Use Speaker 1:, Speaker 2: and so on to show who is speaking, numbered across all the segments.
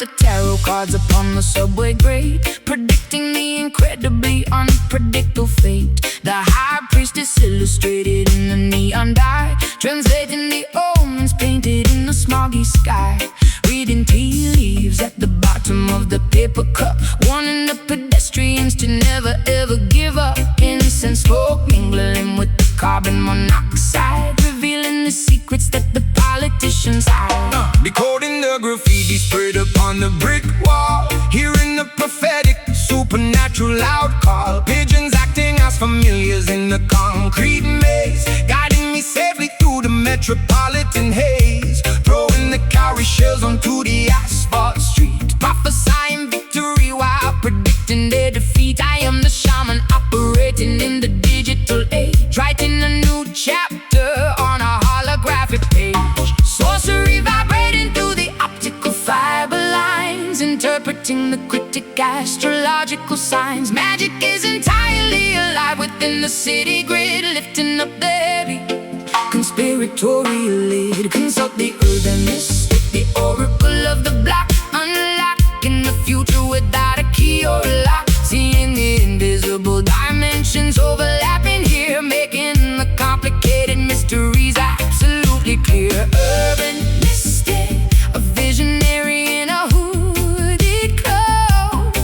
Speaker 1: the tarot cards upon the subway grate, predicting the incredibly unpredictable fate. The high priestess illustrated in the neon dye, translating the omens painted in the smoggy sky. Reading tea leaves at the bottom of the paper cup, warning the pedestrians to never ever give up. Incense smoke mingling with the carbon monoxide, revealing the secrets that the politicians hide.
Speaker 2: Decoding the graffiti spread upon the brick wall, hearing the prophetic supernatural loud call. Pigeons acting as familiars in the concrete maze, guiding me safely through the metropolitan haze. Throwing the cowrie shells onto the asphalt street, prophesying victory while predicting their defeat. I am the shaman operating in the digital age, writing a new chapter on a holographic page. Sorcery vibrating through the optical fiber lines, interpreting the cryptic astrological signs. Magic is entirely alive within the city grid, lifting up the heavy conspiratorial lid. Consult the urban mystic, the oracle of the black, unlocking the future without a key or a lock. Seeing the invisible dimensions overlapping here, making the complicated mysteries absolutely clear. Urban mystic, a visionary in a hooded cloak,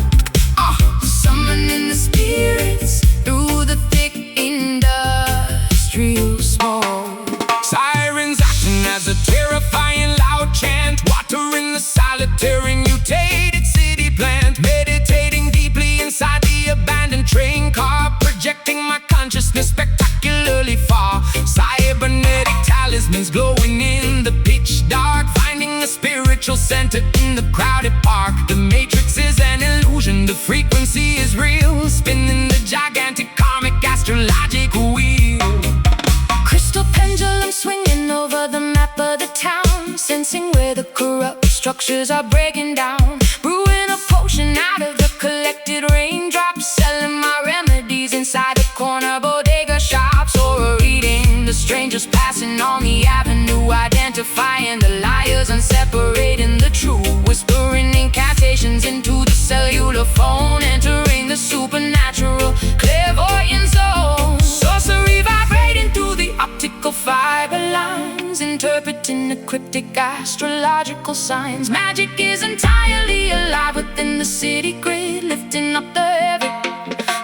Speaker 2: summoning the spirits through the thick industrial smoke. Sirens acting as a terrifying loud chant, watering the solitary mutated city plant. Meditating deeply inside the abandoned train car, projecting my consciousness spectacularly far. Cybernetic talismans glowing in the pitch dark, finding a spiritual center in the crowded park. The matrix is an illusion, the frequency is real, spinning the gigantic karmic astrological wheel. Crystal pendulum swinging over the map of the town, sensing where the corrupt structures are breaking down. Brewing a potion out of the collected raindrops, selling my remedies inside the corner bodega shops. Or reading the strangers passing on the avenue, identifying the liars and separating the true. Whispering incantations into the cellular phone, entering the supernatural clairvoyant zone. Sorcery vibrating through the optical fiber lines, interpreting the cryptic astrological signs. Magic is entirely alive within the city grid, lifting up the heavy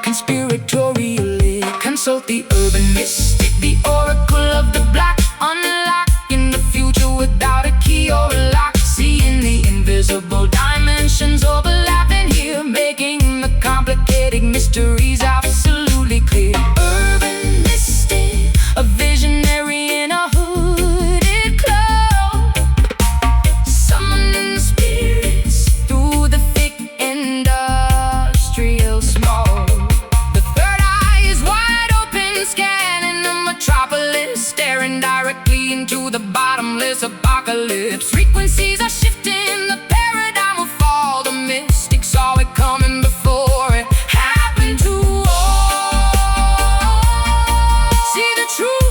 Speaker 2: conspiratorial lid. Consult the urban mystic, the oracle of the black, unlocking the future without a key or a lock. Seeing the invisible dimensions overlapping here, making the complicated mysteries absolutely clear. Urban mystic, a visionary in a hooded cloak, summoning spirits through the thick industrial smoke. The third eye is wide open, scanning the metropolis, staring directly into the bottomless apocalypse. Frequencies are shifting, the paradigm will fall. The mystic saw it coming before it happened to all. See the truth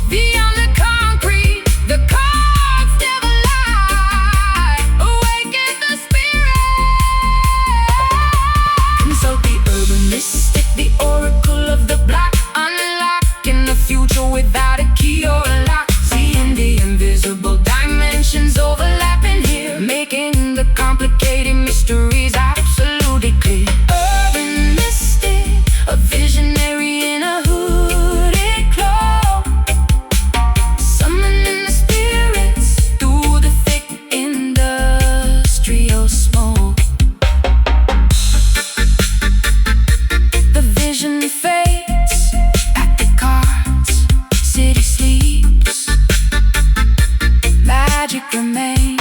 Speaker 2: beyond the concrete, the cards never lie. Awaken the spirit. Consult the urban mystic, the oracle of the black, unlocking the future without a key or a lock. Seeing the invisible dimensions overlapping here, making the complicated mysteries absolutely clear. Urban mystic, a visionary in a hooded cloak, summoning the spirits through the thick industrial smoke. The vision fades, pack the cards, city sleeps, magic remains.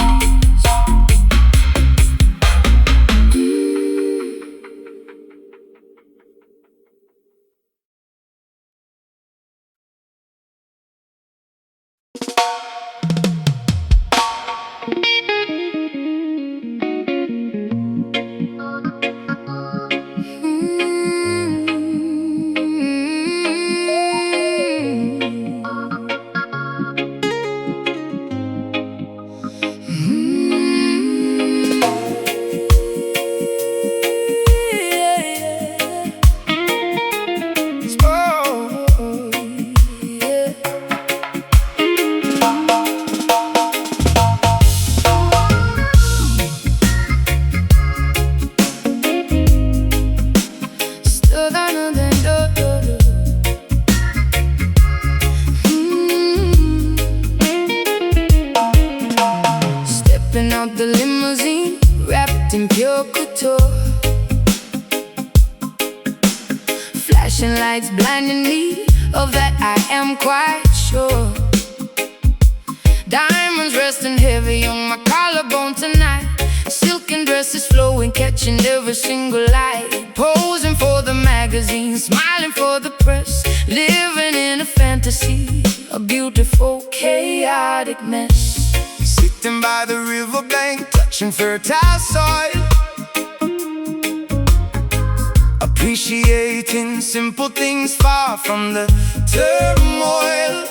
Speaker 1: limousine wrapped in pure couture. Flashing lights blinding me, of that I am quite sure. Diamonds resting heavy on my collarbone tonight. Silken dresses flowing, catching every single light. Posing for the magazine, smiling for the press. Living in a fantasy, a beautiful, chaotic mess.
Speaker 2: Sitting by the riverbank, touching fertile soil, appreciating simple things far from the turmoil.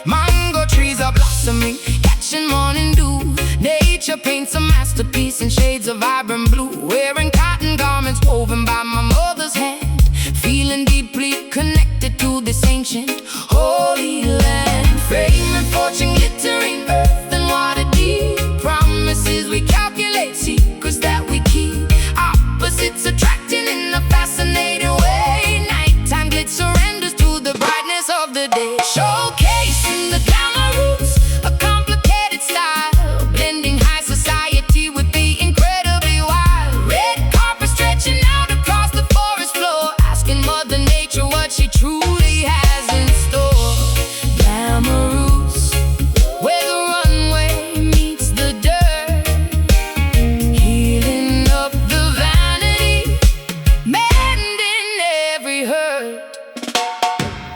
Speaker 2: Mango trees are blossoming, catching morning dew. Nature paints a masterpiece in shades of vibrant blue. Wearing cotton garments woven by my mother's hand, feeling deeply connected to this ancient holy land. Fame and fortune glittering, earth and water deep. Promises we calculate, secrets that we keep. Opposites attracting in a fascinating way. Nighttime glitz surrenders to the brightness of the day. Showcasing the glamour roots, a complicated style, blending high society with the incredibly wild. Red carpet stretching out across the forest floor, asking Mother Nature what she truly has in store. Glamour roots, where the runway meets the dirt, healing up the vanity, mending every hurt.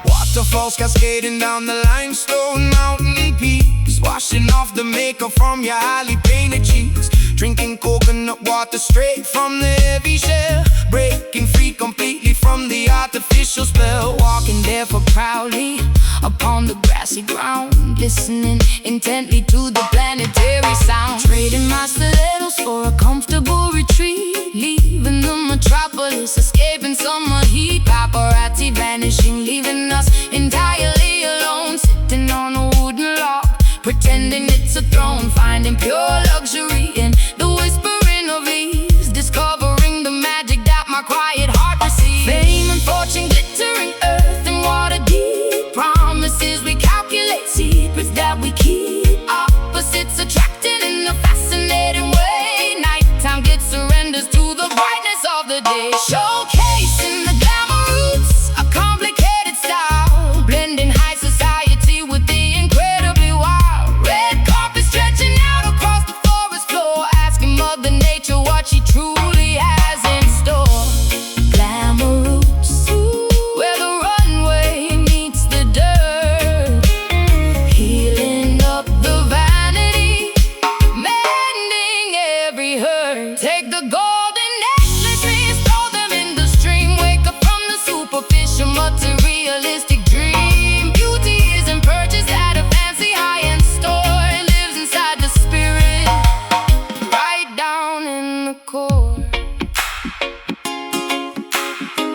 Speaker 2: Waterfalls cascading down the limestone mountain peaks, washing off the makeup from your highly painted cheeks. Drinking coconut water straight from the heavy shell, breaking free completely from the artificial spell.
Speaker 1: Walking barefoot proudly upon the grassy ground, listening intently to the planetary sound. Trading my stilettos for a comfortable retreat, leaving the metropolis, escaping summer heat. Paparazzi vanishing, leaving us entirely alone, sitting on a wooden log, pretending it's a throne. Finding pure luxury in the whispering of ease, discovering the magic that my quiet heart receives. Fame and fortune glittering, earth and water deep. Promises we calculate, secrets that we keep. Opposites attracting in a fascinating way. Nighttime glitz surrenders to the brightness of the day. Showcasing the glamour roots, a complicated style, blending high society with the incredibly wild. Red carpet stretching out across the forest floor, asking Mother Nature what she truly has in store. Glamour roots, where the runway meets the dirt, healing up the vanity, mending every hurt. Take the golden necklace rings, throw them in the stream. Wake up from the superficial materialistic dream. Beauty isn't purchased at a fancy high-end store, it lives inside the spirit, right down in the core.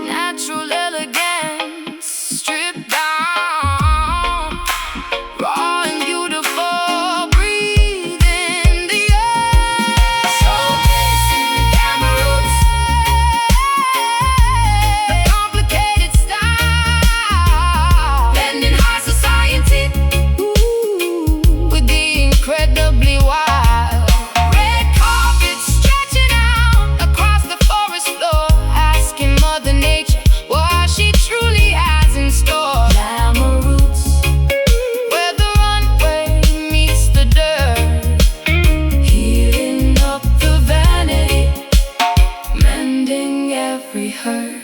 Speaker 1: Natural elegance, stripped down, raw and beautiful, breathing the air. Showcasing the glamour roots, the complicated style, blending high society with the incredibly wild. Red carpet stretching out across the forest floor, asking Mother Nature what she truly has in store. Glamour roots, where the runway meets the dirt, healing up the vanity, mending every hurt.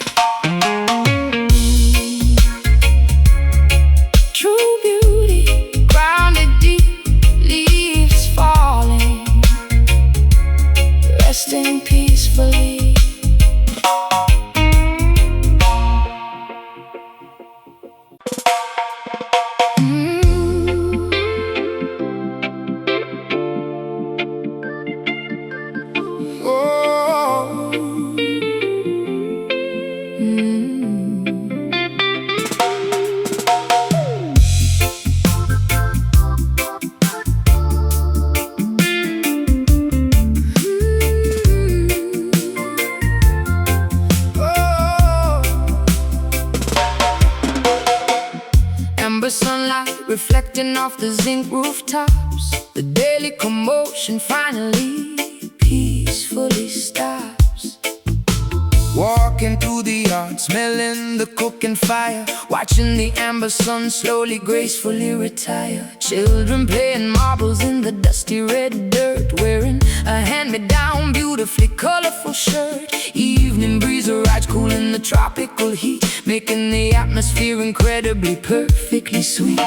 Speaker 1: True beauty, grounded deep, leaves falling, resting peacefully.
Speaker 2: Oh,
Speaker 1: Amber sunlight reflecting off the zinc rooftops. The daily commotion finally the cooking fire, watching the amber sun slowly, gracefully retire. Children playing marbles in the dusty red dirt, wearing a hand-me-down, beautifully colorful shirt. Evening breeze rides cool in the tropical heat, making the atmosphere incredibly, perfectly sweet.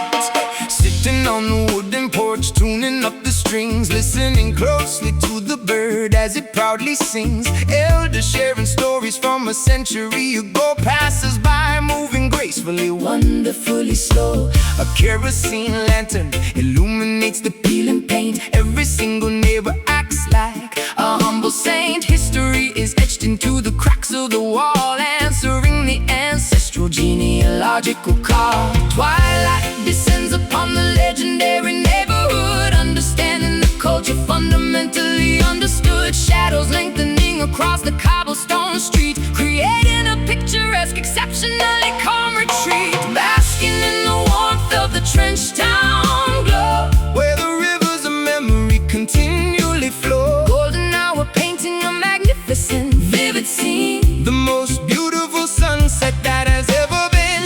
Speaker 1: Sitting on the wooden porch, tuning up the strings, listening closely to the bird as it proudly sings. Elders sharing stories from a century ago, passers by moving gracefully, wonderfully slow. A kerosene lantern illuminates the peeling paint. Every single neighbor acts like a humble saint. History is etched into the cracks of the wall, answering the ancestral genealogical call. Twilight descends upon the legendary neighborhood, understanding the culture fundamentally understood. Shadows lengthening across the cobblestone street, creating a picturesque, exceptionally calm retreat. Basking in the warmth of the trench town glow,
Speaker 2: where the rivers of memory continually flow.
Speaker 1: Golden hour painting a magnificent, vivid scene,
Speaker 2: the most beautiful sunset that has ever been.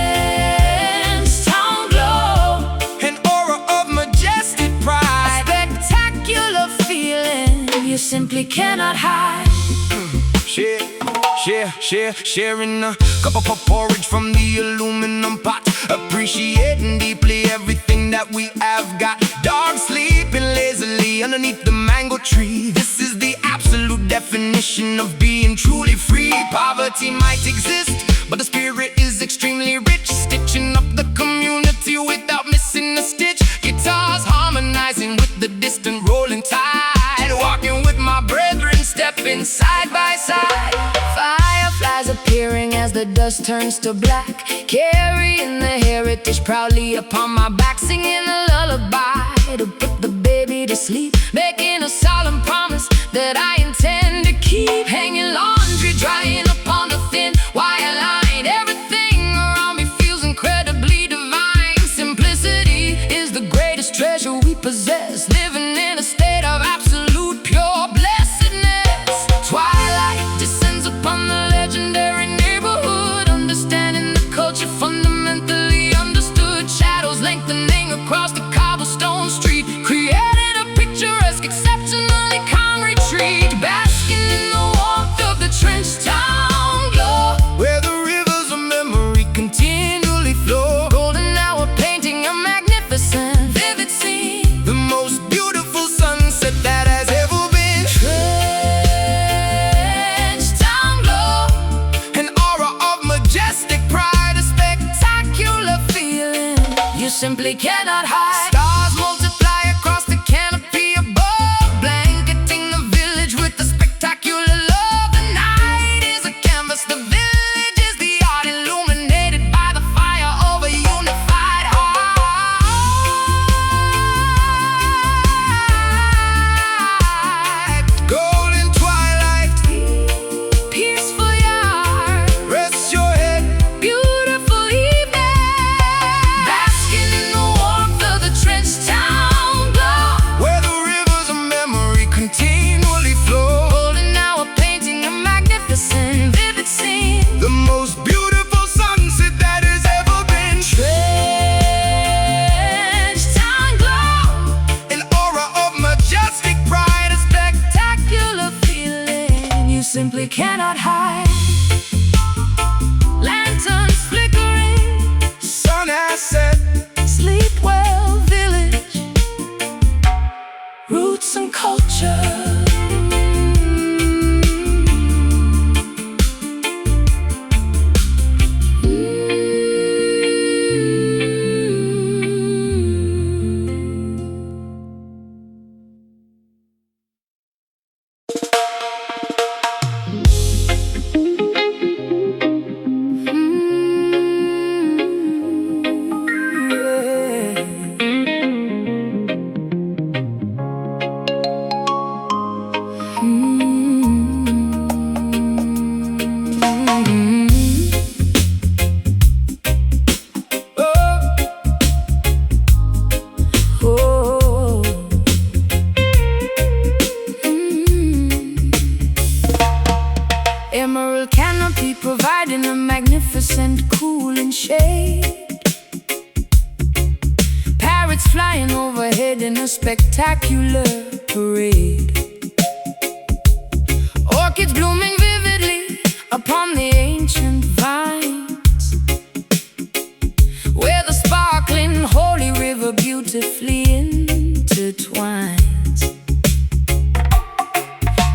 Speaker 1: Trench town glow,
Speaker 2: an aura of majestic pride,
Speaker 1: a spectacular feeling you simply cannot hide.
Speaker 2: Sharing a cup of porridge from the aluminum pot, appreciating deeply everything that we have got. Dogs sleeping lazily underneath the mango tree. This is the absolute definition of being truly free. Poverty might exist, but the spirit is extremely rich, stitching up the community without missing a stitch. Guitars harmonizing with the distant rolling tide, walking with my brethren, stepping side by side.
Speaker 1: Fireflies appearing as the dust turns to black, carrying the heritage proudly upon my back, singing a lullaby to put the baby to sleep, making a solemn promise that I intend to keep. Hanging laundry, drying upon the thin wire line, everything around me feels incredibly divine. Simplicity is the greatest treasure we possess, living in a state of absolute pure blessedness. Twilight descends upon the legendary neighborhood, understanding the culture fundamentally understood. Shadows lengthening across the cobblestone street, created a picturesque, exceptionally calm retreat. Basking in the warmth of the trench town glow,
Speaker 2: where the rivers of memory continually flow.
Speaker 1: golden hour painting a magnificent, vivid scene,
Speaker 2: The most beautiful sunset that has ever been.
Speaker 1: trench town glow,
Speaker 2: An aura of majestic pride, a
Speaker 1: spectacular feeling you simply cannot hide.
Speaker 2: stars multiply across the canopy above, blanketing the village with a spectacular love. The night is a canvas, the village is the art, illuminated by the fire of a unified heart. Golden twilight,
Speaker 1: Peaceful yard,
Speaker 2: rest your head.
Speaker 1: beautiful evening, basking in the warmth of the trench town glow,
Speaker 2: Where the rivers of memory continually flow.
Speaker 1: golden hour painting a magnificent, vivid scene,
Speaker 2: The most beautiful sunset that has ever been.
Speaker 1: trench town glow,
Speaker 2: An aura of majestic pride, a
Speaker 1: spectacular feeling you simply cannot hide. Lanterns flickering,
Speaker 2: sun has set.
Speaker 1: sleep well village, roots and culture. Emerald canopy providing a and cool in shade. Parrots flying overhead in a spectacular parade. Orchids blooming vividly upon the ancient vines, where the sparkling holy river beautifully intertwines.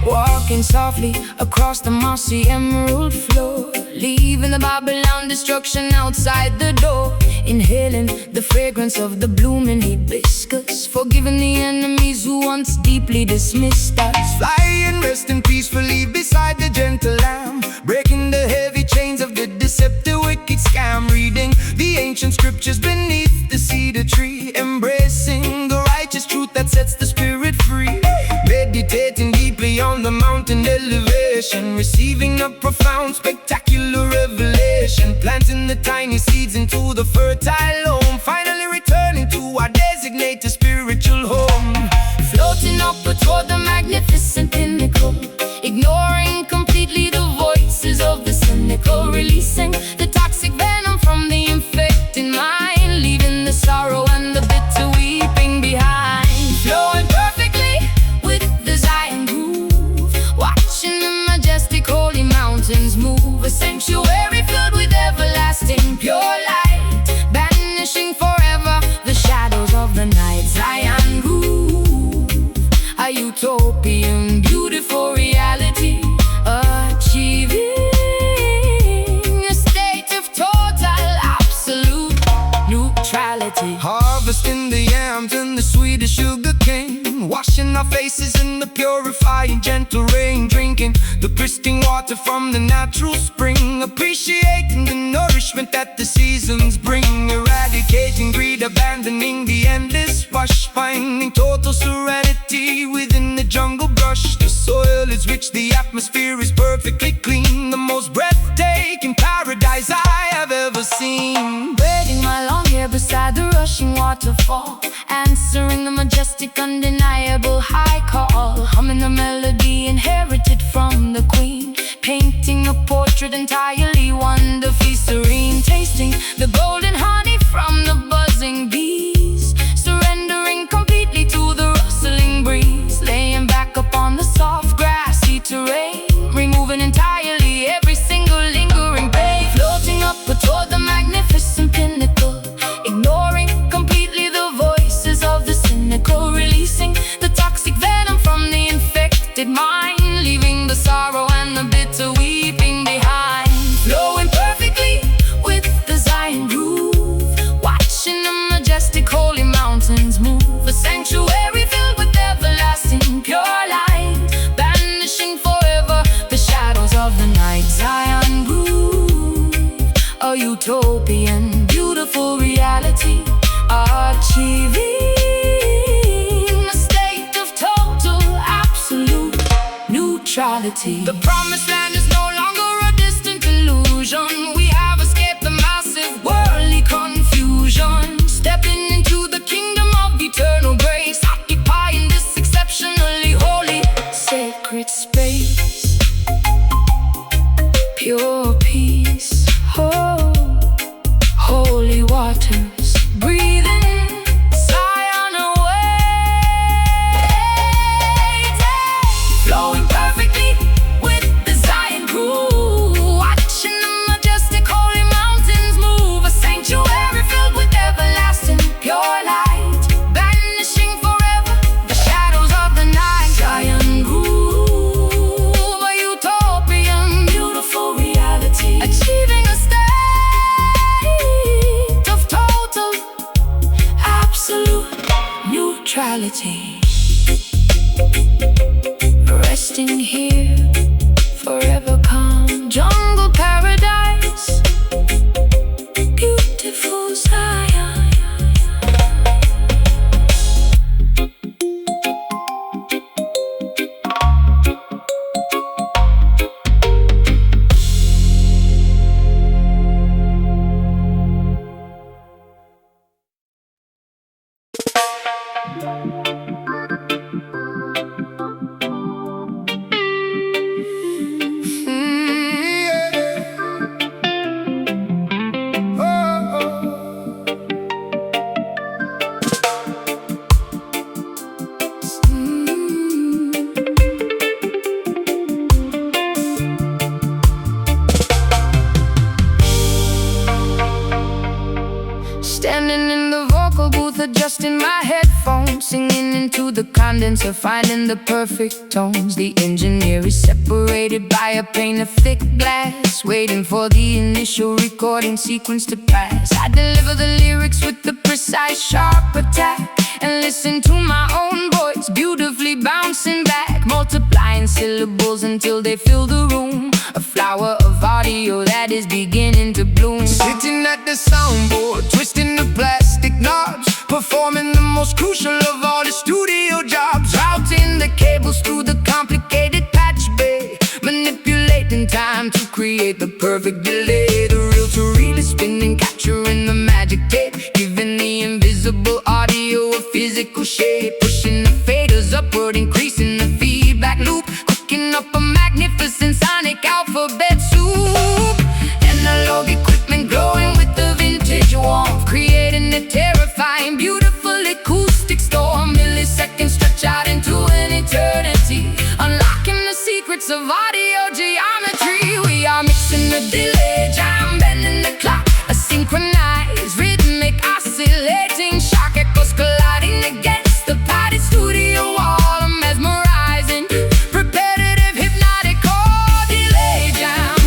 Speaker 1: Walking softly across the mossy emerald floor, leaving the Babylon destruction outside the door. Inhaling the fragrance of the blooming hibiscus, forgiving the enemies who once deeply dismissed us.
Speaker 2: Flying, resting peacefully beside the gentle lamb, breaking the heavy chains of the deceptive wicked scam. Reading the ancient scriptures beneath the cedar tree, embracing the righteous truth that sets the spirit free. Meditating deeply on the mountain elevation, receiving a profound spectacular revelation. Planting the tiny seeds into the fertile home, finally returning to our designated spiritual home.
Speaker 1: Floating upward toward the magnificent pinnacle, ignoring completely the voices of the cynical, releasing the toxic venom from the infected mind, leaving the sorrow and the bitter weeping behind. Flowing perfectly with the Zion groove, watching the majestic holy mountains move. A sanctuary filled with everlasting pure light, banishing forever the shadows of the night. Zion groove, a utopian, beautiful reality, achieving a state of total, absolute neutrality.
Speaker 2: Harvesting the yams and the sweetest sugar cane, washing our faces in the purifying gentle rain, drinking the pristine water from the natural spring, appreciating the nourishment that the seasons bring, eradicating greed, abandoning the endless rush, finding total serenity within the jungle brush. The soil is rich, the atmosphere is perfectly clean, the most breathtaking paradise I have ever seen.
Speaker 1: Braiding my long hair beside the rushing waterfall, answering the majestic, undeniable high call, humming a melody inherited from the queen, painting a portrait entirely wonderfully serene, tasting the golden honey from the buzzing bees, surrendering completely to the rustling breeze, laying back upon the soft grassy terrain, removing entirely every single lingering pain. Floating upward toward the magnificent pinnacle, ignoring completely the voices of the cynical, releasing the toxic venom from the infected mind, leaving the sorrow and the bitter weeping behind. Flowing perfectly with the Zion groove, watching the majestic holy mountains move. A sanctuary filled with everlasting pure light, banishing forever the shadows of the night. Zion groove, a utopian, beautiful reality, achieving a state of total, absolute neutrality. The promised land is no longer a distant illusion. We have escaped the massive worldly confusion, stepping into the kingdom of eternal grace, occupying this exceptionally holy, sacred space. Pure peace, oh, holy waters, breathing Zion away, flowing perfectly with the Zion groove, watching the majestic holy mountains move. A sanctuary filled with everlasting pure light, banishing forever the shadows of the night. Zion groove, a utopian, beautiful reality, achieving a state of total, absolute neutrality. Resting here, forever calm, jungle paradise, beautiful Zion. into the condenser, finding the perfect tones. The engineer is separated by a pane of thick glass, waiting for the initial recording sequence to pass. I deliver the lyrics with the precise, sharp attack, and listen to my own voice beautifully bouncing back, multiplying syllables until they fill the room. A flower of audio that is beginning to bloom.
Speaker 2: Sitting at the soundboard, twisting the plastic knobs, performing the most crucial of all the studio jobs.
Speaker 1: Routing the cables through the complicated patch bay, manipulating time to create the perfect delay. The reel to reel is spinning, capturing the magic tape, giving the invisible audio a physical shape. Pushing the faders upward, increasing the feedback loop, cooking up a magnificent sonic alphabet soup. Analog equipment glowing with the vintage warmth, creating a terrifying, beautiful acoustic storm. Milliseconds stretch out into an eternity, unlocking the secrets of audio geometry. We are mixing the delay, jam bending the clock, a synchronized, rhythmic, oscillating shock echoes colliding against the padded studio wall. I'm mesmerizing, repetitive, hypnotic, or delay jam,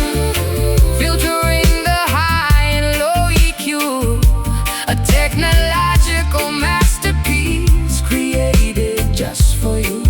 Speaker 1: filtering the high and low EQ, a technological masterpiece created just for you.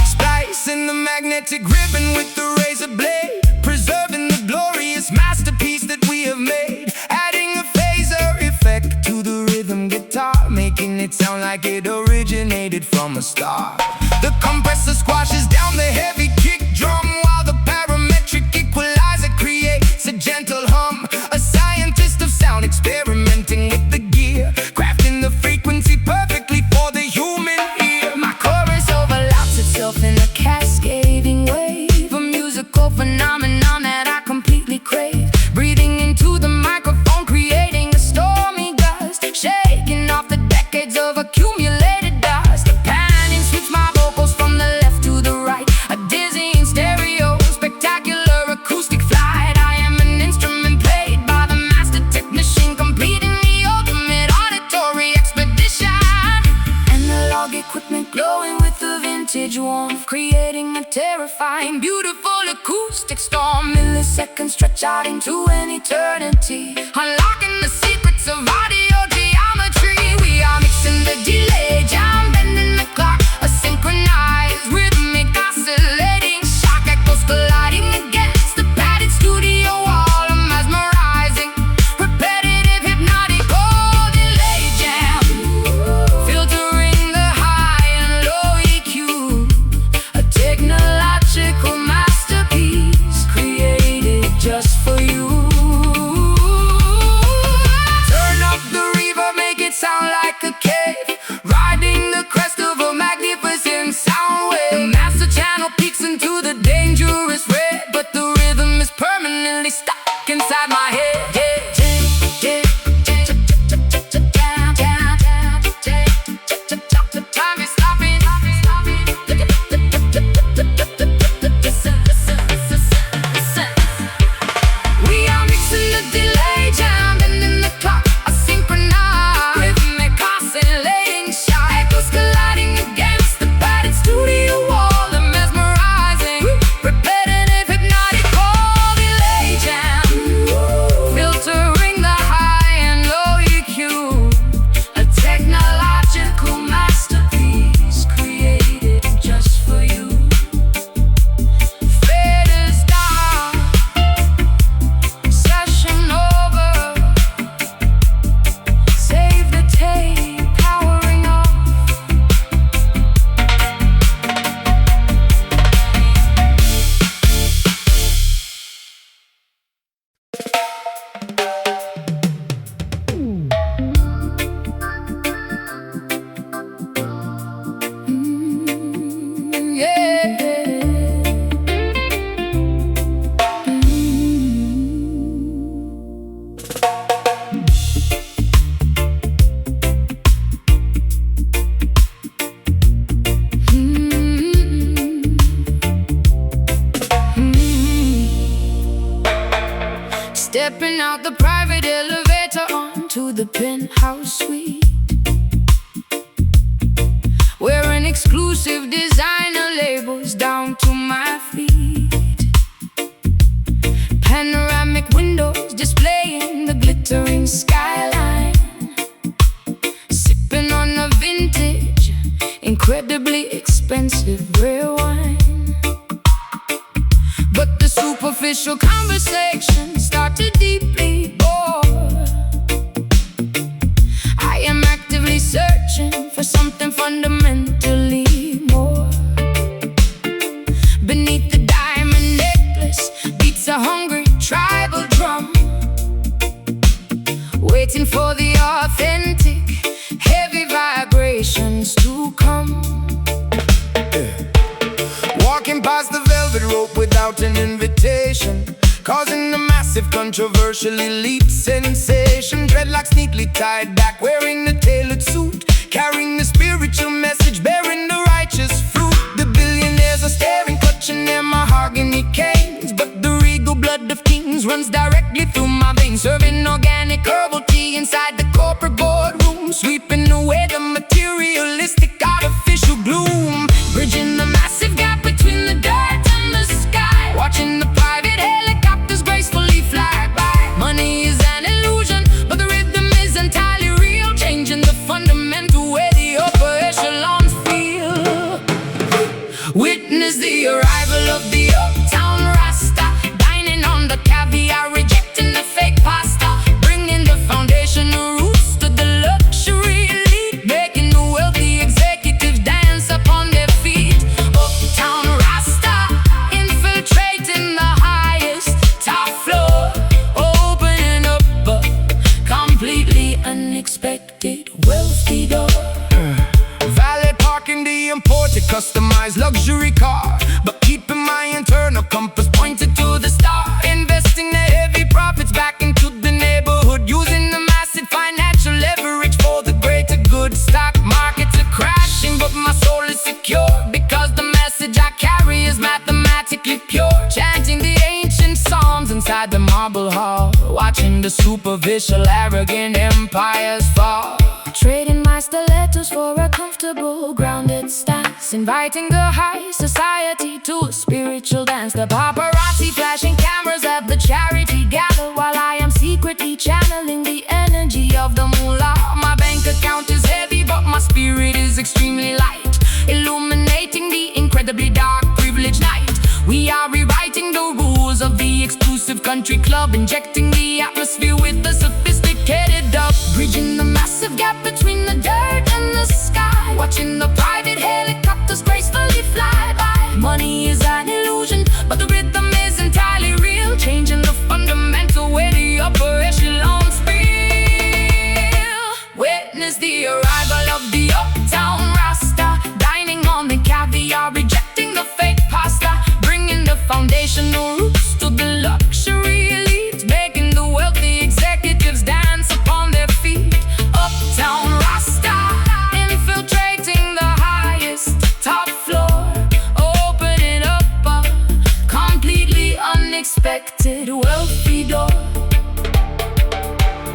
Speaker 2: Splicing the magnetic ribbon with the razor blade, preserving the glorious masterpiece that we have made. Adding a phaser effect to the rhythm guitar, making it sound like it originated from a star. The compressor squashes down the heavy kick drum, while the parametric equalizer creates a gentle hum. A scientist of sound experimenting with the gear, crafting the frequency perfectly for the human ear.
Speaker 1: My chorus overlaps itself in a cascading wave, a musical phenomenon that I completely crave. Breathing into the microphone, creating a stormy gust, shaking off the decades of accumulated dust. A panning switch my vocals from the left to the right, a dizzying stereo, spectacular acoustic flight. I am an instrument played by the master technician, completing the ultimate auditory expedition. Analog equipment glowing with the vintage warmth, creating a terrifying, beautiful acoustic storm. Milliseconds stretch out into an eternity, unlocking the secrets of audio geometry. We are mixing the delay, jam bending the clock, a synchronized, rhythmic, oscillating shock echoes colliding against the padded studio wall. I'm mesmerizing, repetitive, hypnotic, oh, delay jam, filtering the high and low EQ, a technological masterpiece created just for you.
Speaker 2: Turn up the reverb, make it sound like a cave, riding the crest of a magnificent sound wave.
Speaker 1: The master channel peeks into the dangerous red, but the rhythm is permanently stuck inside my head. Time is stopping. We are mixing the delay, jam bending the clock, a synchronized, rhythmic, oscillating shock echoes colliding against the padded studio wall. The mesmerizing, repetitive, hypnotic, oh, delay jam, filtering the high and low EQ, a technological masterpiece created just for you. Faders down, session over, save the tape, powering off. Stepping out the private elevator onto the penthouse suite, where exclusive designer labels down to my feet. Panoramic windows displaying the glittering skyline. Sipping on a vintage, incredibly expensive rare wine. But the superficial conversations start to deeply bore. I am actively searching for something fundamentally more. Beneath the diamond necklace beats a hungry tribal drum, waiting for the authentic, heavy vibrations to come.
Speaker 2: Walking past the velvet rope without an invitation, causing a massive controversial elite sensation. Dreadlocks neatly tied back, wearing the tailored suit, carrying the spiritual message, bearing the righteous fruit. The billionaires are staring, clutching their mahogany canes, but the regal blood of kings runs directly through my veins. Serving organic herbal tea inside the corporate boardroom, sweeping away the materialistic artificial gloom. Bridging the massive gap between the dirt and the sky, watching the private helicopters gracefully fly by. Money is an illusion, but the rhythm is entirely real, changing the fundamental way the upper echelons feel. Witness the arrival of the uptown Rasta, dining on the caviar, rejecting the fake pasta, bringing the foundational roots to the luxury elite, making the wealthy executives dance upon their feet. Uptown Rasta, infiltrating the highest top floor, opening up a completely unexpected wealthy door. Valet parking the imported, customized luxury car, but keeping my internal compass pointed to the star. Investing the heavy profits back into the neighborhood, using the massive financial leverage for the greater good. Stock markets are crashing, but my soul is secure, because the message I carry is mathematically pure. Chanting the ancient psalms inside the marble hall, watching the superficial arrogant empires fall.
Speaker 1: Trading my stilettos for a comfortable, grounded stance, inviting the high society to a spiritual dance. The paparazzi flashing cameras at the charity gather, while I am secretly channeling the energy of the moolah. My bank account is heavy, but my spirit is extremely light, illuminating the incredibly dark, privileged night. We are rewriting the rules of the exclusive country club, injecting the atmosphere with the sophisticated dub. Bridging the massive gap between the dirt and the sky, watching the private helicopters gracefully fly by. Money is an illusion, but the rhythm is entirely real, changing the fundamental way the upper echelons feel. Witness the arrival of the uptown Rasta, dining on the caviar, rejecting the fake pasta, bringing the foundational roots to the luxury elite, making the wealthy executives dance upon their feet. Uptown Rasta, infiltrating the highest top floor, opening up a completely unexpected wealthy door.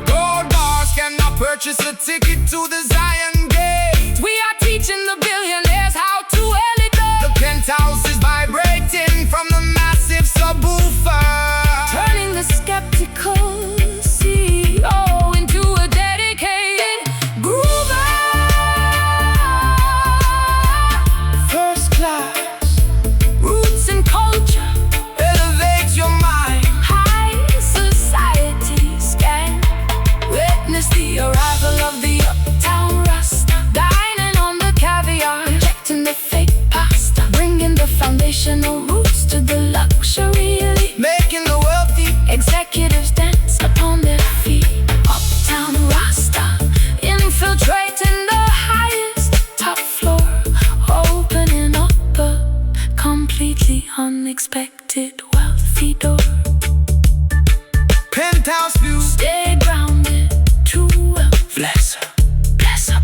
Speaker 2: Gold bars cannot purchase a ticket to the Zion Gate.
Speaker 1: We are teaching the billionaires how to elevate.
Speaker 2: The penthouse is vibrating from the massive subwoofer,
Speaker 1: Turning the skeptical CEO into a dedicated groover.
Speaker 2: first class.
Speaker 1: Roots and culture,
Speaker 2: Elevate your mind.
Speaker 1: high society scan. Witness the arrival of the uptown Rasta, dining on the caviar, rejecting the fake pasta, bringing the foundational roots to the luxury elite,
Speaker 2: Making the wealthy
Speaker 1: executives dance upon their feet. Uptown Rasta, infiltrating the highest top floor, opening up a completely unexpected wealthy door.
Speaker 2: penthouse view.
Speaker 1: Stay grounded, true wealth.
Speaker 2: Bless her.
Speaker 1: Bless up.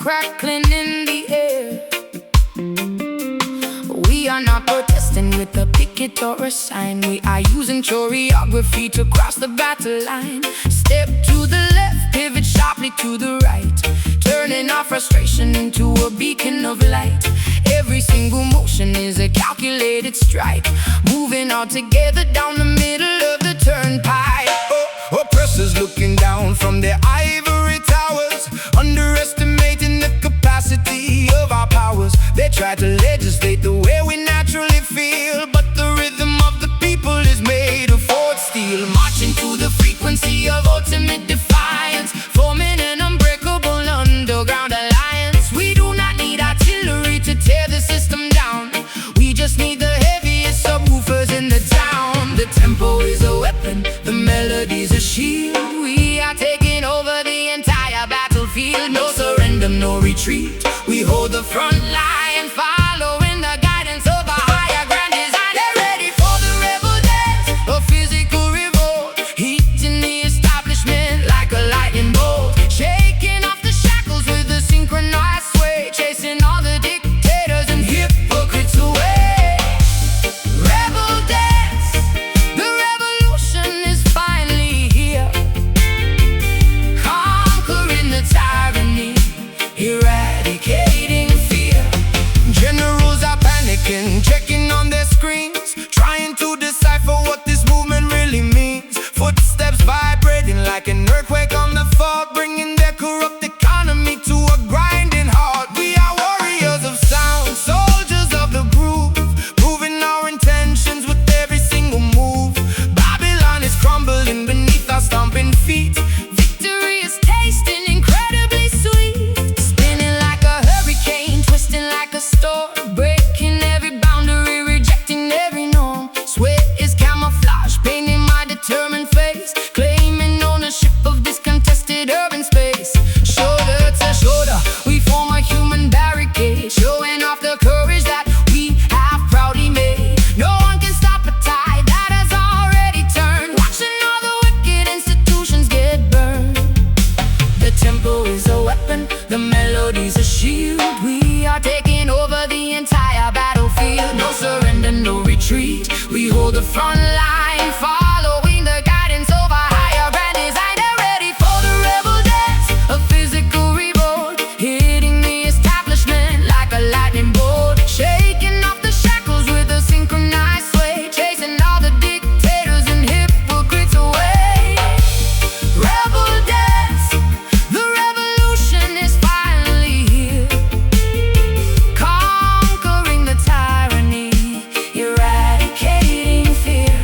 Speaker 1: crackling in the air. We are not protesting with a picket or a sign. We are using choreography to cross the battle line. Step to the left, pivot sharply to the right, turning our frustration into a beacon of light. Every single motion is a calculated strike, moving all together down the middle of the turnpike.
Speaker 2: Oppressors looking down from their ivory towers, underestimating the capacity of our powers. They try to legislate the way we naturally feel, but the rhythm of the people is made of forged steel.
Speaker 1: Marching to the frequency of ultimate defiance, forming an unbreakable underground alliance. We do not need artillery to tear the system down. We just need the heaviest subwoofers in the town.
Speaker 2: The tempo is a weapon, the melody's a shield.
Speaker 1: We are taking over the entire battlefield. No surrender, no retreat.
Speaker 2: We hold the front
Speaker 1: line, following the guidance of a higher grand design. They're ready for the rebel dance, a physical revolt, heating the establishment like a lightning bolt, shaking off the shackles with a synchronized sway, chasing all the dictators and hypocrites away. Rebel dance, the revolution is finally here, conquering the tyranny, eradicating fear.
Speaker 2: Generals are panicking, checking on their screens, trying to decipher what this movement really means. Footsteps vibrating like an earthquake on the fault, bringing their corrupt economy to a grinding halt. We are warriors of sound, soldiers of the groove, proving our intentions with every single move. Babylon is crumbling beneath our stomping feet.
Speaker 1: Victory is tasting incredibly sweet, spinning like a hurricane, twisting like a storm, breaking every boundary, rejecting every norm. Sweat is camouflage, painting my determined face, claiming ownership of this contested urban space. Shoulder to shoulder, we form a human barricade, showing off the courage that we have proudly made. No one can stop a tide that has already turned, watching all the wicked institutions get burned.
Speaker 2: The tempo is a weapon, the melody's a shield.
Speaker 1: We are taking over the entire battlefield.
Speaker 2: No surrender, no retreat.
Speaker 1: We hold the front line, following the guidance of a higher grand design. They're ready for the rebel dance, a physical revolt, hitting the establishment like a lightning bolt, shaking off the shackles with a synchronized sway, chasing all the dictators and hypocrites away. Rebel dance, the revolution is finally here, conquering the tyranny, eradicating fear.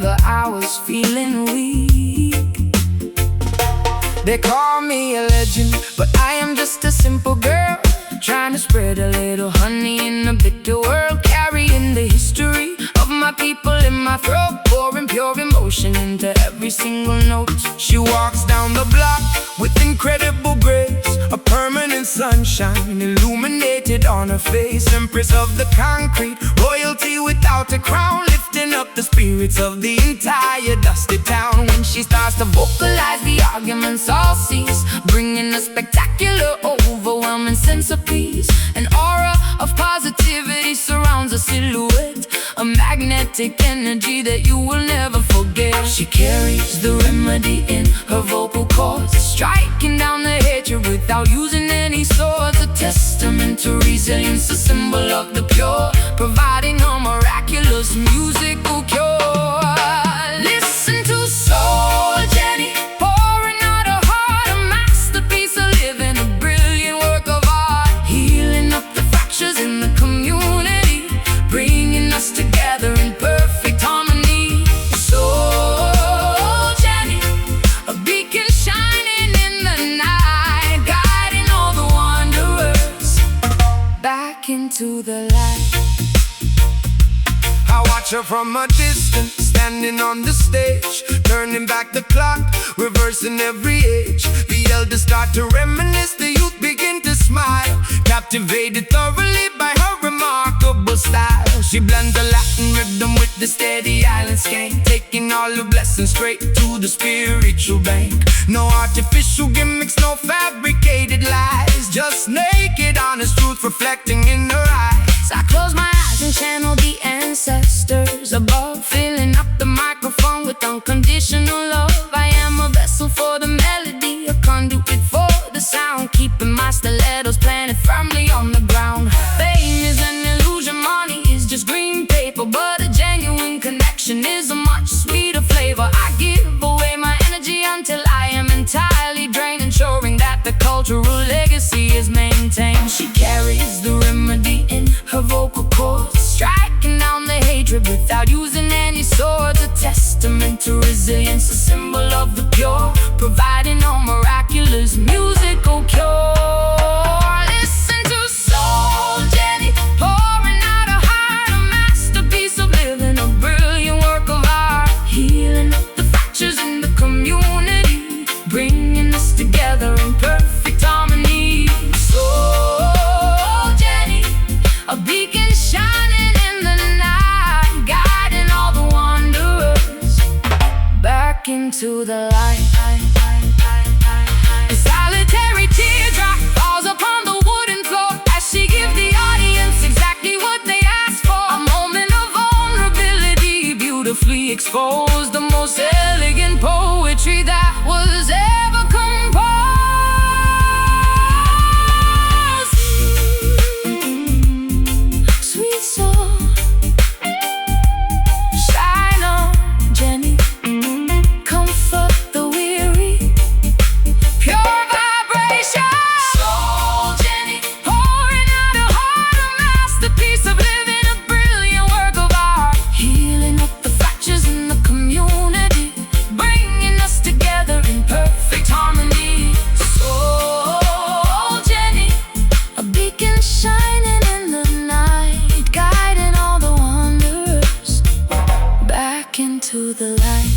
Speaker 1: whenever I was feeling weak. They call me a legend, but I am just a simple girl, trying to spread a little honey in a bitter world, carrying the history of my people in my throat, pouring pure emotion into every single note. She walks down the block with incredible grace, a permanent sunshine illuminated on her face, empress of the concrete, royalty without a crown, lifting up the spirits of the entire dusty town. When she starts to vocalize, the arguments all cease, bringing a spectacular, overwhelming sense of peace. An aura of positivity surrounds a silhouette, a magnetic energy that you will never forget. She carries the remedy in her vocal cords, striking down the hatred without using any swords. A testament to resilience, a symbol of the pure, providing a miraculous musical cure. Listen to Soul Jenny, pouring out her heart, a masterpiece, a living, a brilliant work of art, healing up the fractures in the community, bringing us together in perfect harmony. Soul Jenny, a beacon shining in the night, guiding all the wanderers back into the light.
Speaker 2: I watch her from a distance, standing on the stage, turning back the clock, reversing every age. The elders start to reminisce, the youth begin to smile, captivated thoroughly by her remarkable style. She blends the Latin rhythm with the steady island skank, taking all the blessings straight to the spiritual bank. No artificial gimmicks, no fabricated lies, just naked, honest truth reflecting in her eyes.
Speaker 1: I close my eyes and channel the ancestors above, filling up the microphone with unconditional love. I am a vessel for the melody, a conduit for the sound, keeping my stilettos planted firmly on the ground. Fame is an illusion, money is just green paper, but a genuine connection is a much sweeter flavor. I give away my energy until I am entirely drained, ensuring that the cultural legacy is maintained. She carries the remedy in her vocal cords, striking down the hatred without using any swords. A testament to resilience, a symbol of the pure, providing a miraculous musical cure. Listen to Soul Jenny, pouring out her heart, a masterpiece of living, a brilliant work of art, healing up the fractures in the community, bringing us together in perfect harmony. Soul Jenny, a beacon shining in the night, guiding all the wanderers back into the light. A solitary teardrop falls upon the wooden floor as she gives the audience exactly what they asked for. A moment of vulnerability, beautifully exposed, the most elegant poetry that was ever composed. Sweet soul, shine on, Jenny, comfort the weary, pure vibration. Soul Jenny, pouring out her heart, a masterpiece of living, a brilliant work of art, healing up the fractures in the community, bringing us together in perfect harmony. Soul Jenny, a beacon shining in the night, guiding all the wanderers back into the light.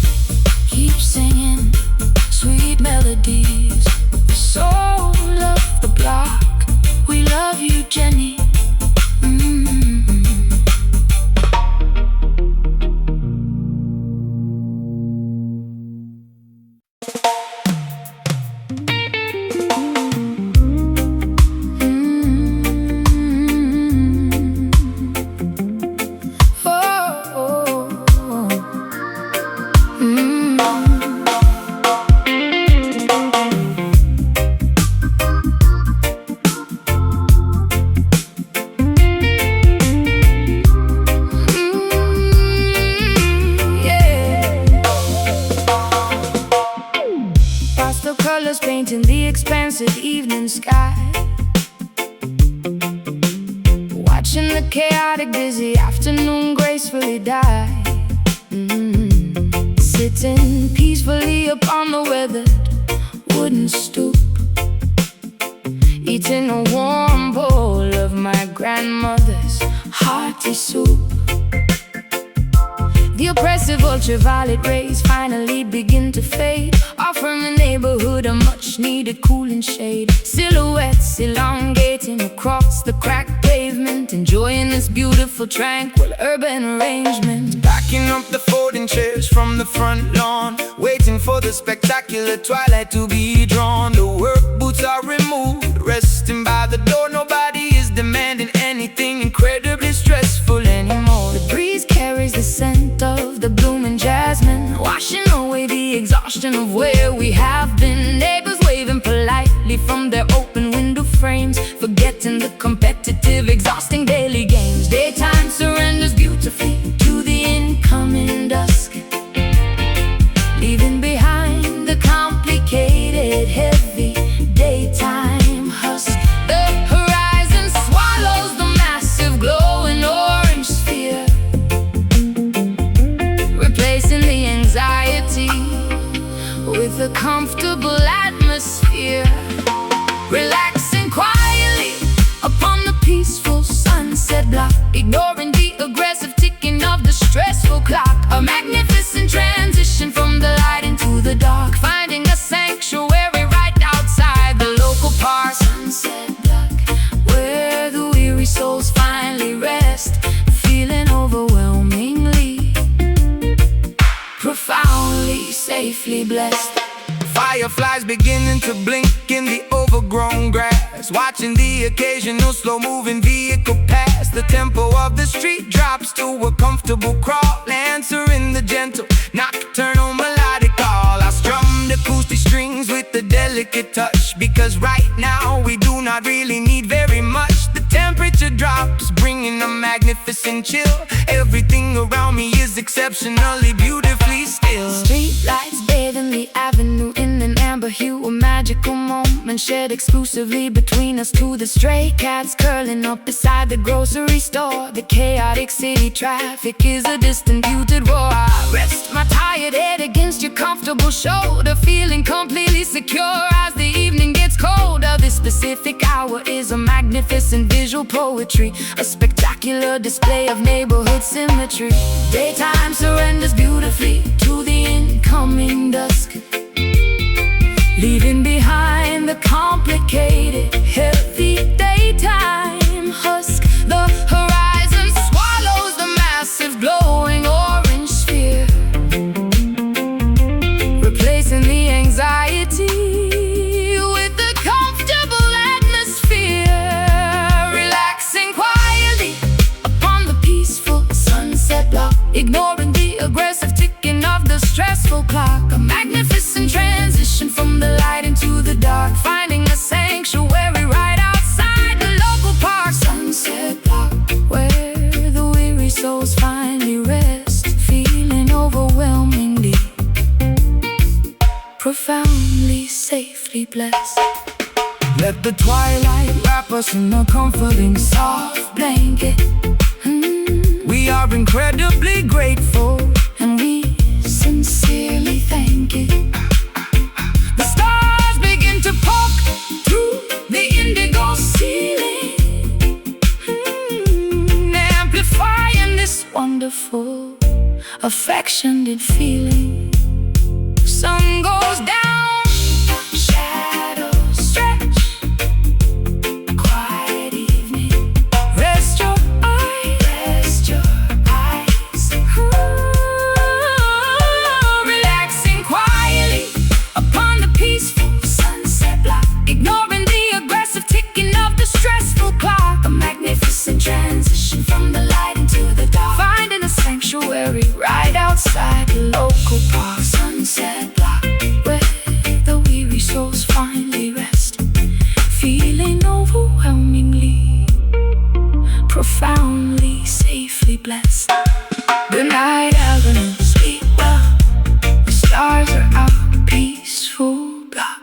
Speaker 1: Keep singing sweet melodies, the soul of the block. We love you, Jenny. Pastel colors painting the expansive evening sky, watching the chaotic busy afternoon gracefully die. sitting peacefully upon the weathered wooden stoop, eating a warm bowl of my grandmother's hearty soup. The oppressive ultraviolet rays finally begin to fade, offering the neighborhood a much-needed cooling shade. Silhouettes elongating across the cracked pavement, enjoying this beautiful, tranquil urban arrangement.
Speaker 2: Packing up the folding chairs from the front lawn, waiting for the spectacular twilight to be drawn. The work boots are removed, resting by the door. Nobody is demanding anything incredibly stressful anymore.
Speaker 1: The breeze carries the scent of the blooming jasmine, washing away the exhaustion of where we have been. Neighbors waving politely from their open window frames, forgetting the competitive, exhausting daily games. Daytime surrenders beautifully to the incoming dusk, leaving behind the complicated, heavy daytime husk. The horizon swallows the massive glowing orange sphere, replacing the anxiety with a comfortable atmosphere. Relaxing quietly upon the peaceful sunset block, ignoring the aggressive ticking of the stressful clock. A magnificent transition from the light into the dark, finding a sanctuary right outside the local park. Sunset block, where the weary souls finally rest, feeling overwhelmingly, profoundly, safely blessed.
Speaker 2: Fireflies beginning to blink in the overgrown grass, watching the occasional slow-moving vehicle pass. The tempo of the street drops to a comfortable crawl, answering the gentle, nocturnal melodic call. I strum the acoustic strings with a delicate touch, because right now we do not really need very much. The temperature drops, bringing a magnificent chill. Everything around me is exceptionally beautifully still.
Speaker 1: Street lights bathing the avenue in an amber hue, a magical moment shared exclusively between us two. The stray cats curling up beside the grocery store. The chaotic city traffic is a distant muted roar. I rest my tired head against your comfortable shoulder, feeling completely secure as the evening gets colder. This specific hour is a magnificent visual poetry, a spectacular display of neighborhood symmetry. Daytime surrenders beautifully to the incoming dusk, leaving behind the complicated, heavy daytime husk. The horizon swallows the massive glowing orange sphere, replacing the anxiety with a comfortable atmosphere. Relaxing quietly upon the peaceful sunset block, ignoring the aggressive ticking of the stressful clock. A magnificent transition from the light into the dark, finding a sanctuary right outside the local park. Sunset block, where the weary souls finally rest, feeling overwhelmingly, profoundly, safely blessed.
Speaker 2: Let the twilight wrap us in a comforting soft blanket. We are incredibly grateful,
Speaker 1: and we sincerely thank it.
Speaker 2: the stars begin to poke through the indigo ceiling,
Speaker 1: amplifying this wonderful, affectionate feeling. Sun goes down, shadows stretch, quiet evening. Rest your eyes, rest your eyes. Relaxing quietly upon the peaceful sunset block, ignoring the aggressive ticking of the stressful clock. A magnificent transition from the light into the dark, finding a sanctuary right outside the local park. Sunset block, where the weary souls finally rest, feeling overwhelmingly, profoundly, safely blessed. The night avenue, sleep well, the stars are out, peaceful block.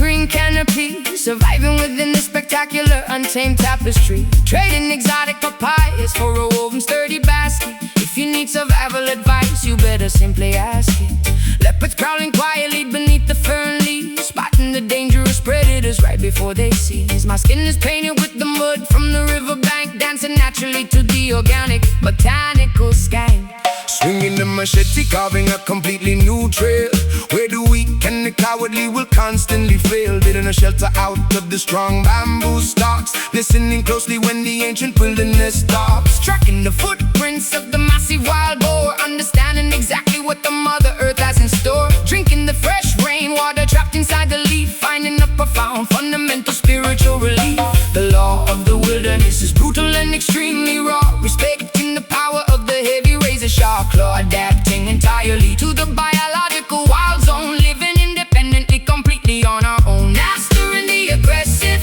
Speaker 1: green canopy, surviving within the spectacular untamed tapestry. Trading exotic papayas for a woven sturdy basket. If you need survival advice, you better simply ask it. Leopards prowling quietly beneath the fern leaves, spotting the dangerous predators right before they seize. My skin is painted with the mud from the riverbank, dancing naturally to the organic botanical skank.
Speaker 2: Swinging the machete, carving a completely new trail, where the weak and the cowardly will constantly fail. Building a shelter out of the strong bamboo stalks, listening closely when the ancient wilderness talks. Tracking the footprints of the massive wild boar, understanding exactly what the Mother Earth has in store. Drinking the fresh rainwater trapped inside the leaf, finding a profound fundamental spiritual relief. The law of the wilderness is brutal and extremely raw, respecting the power of the heavy razor-sharp claw, adapting entirely to the biological wild zone, living independently, completely on our own. Mastering the aggressive,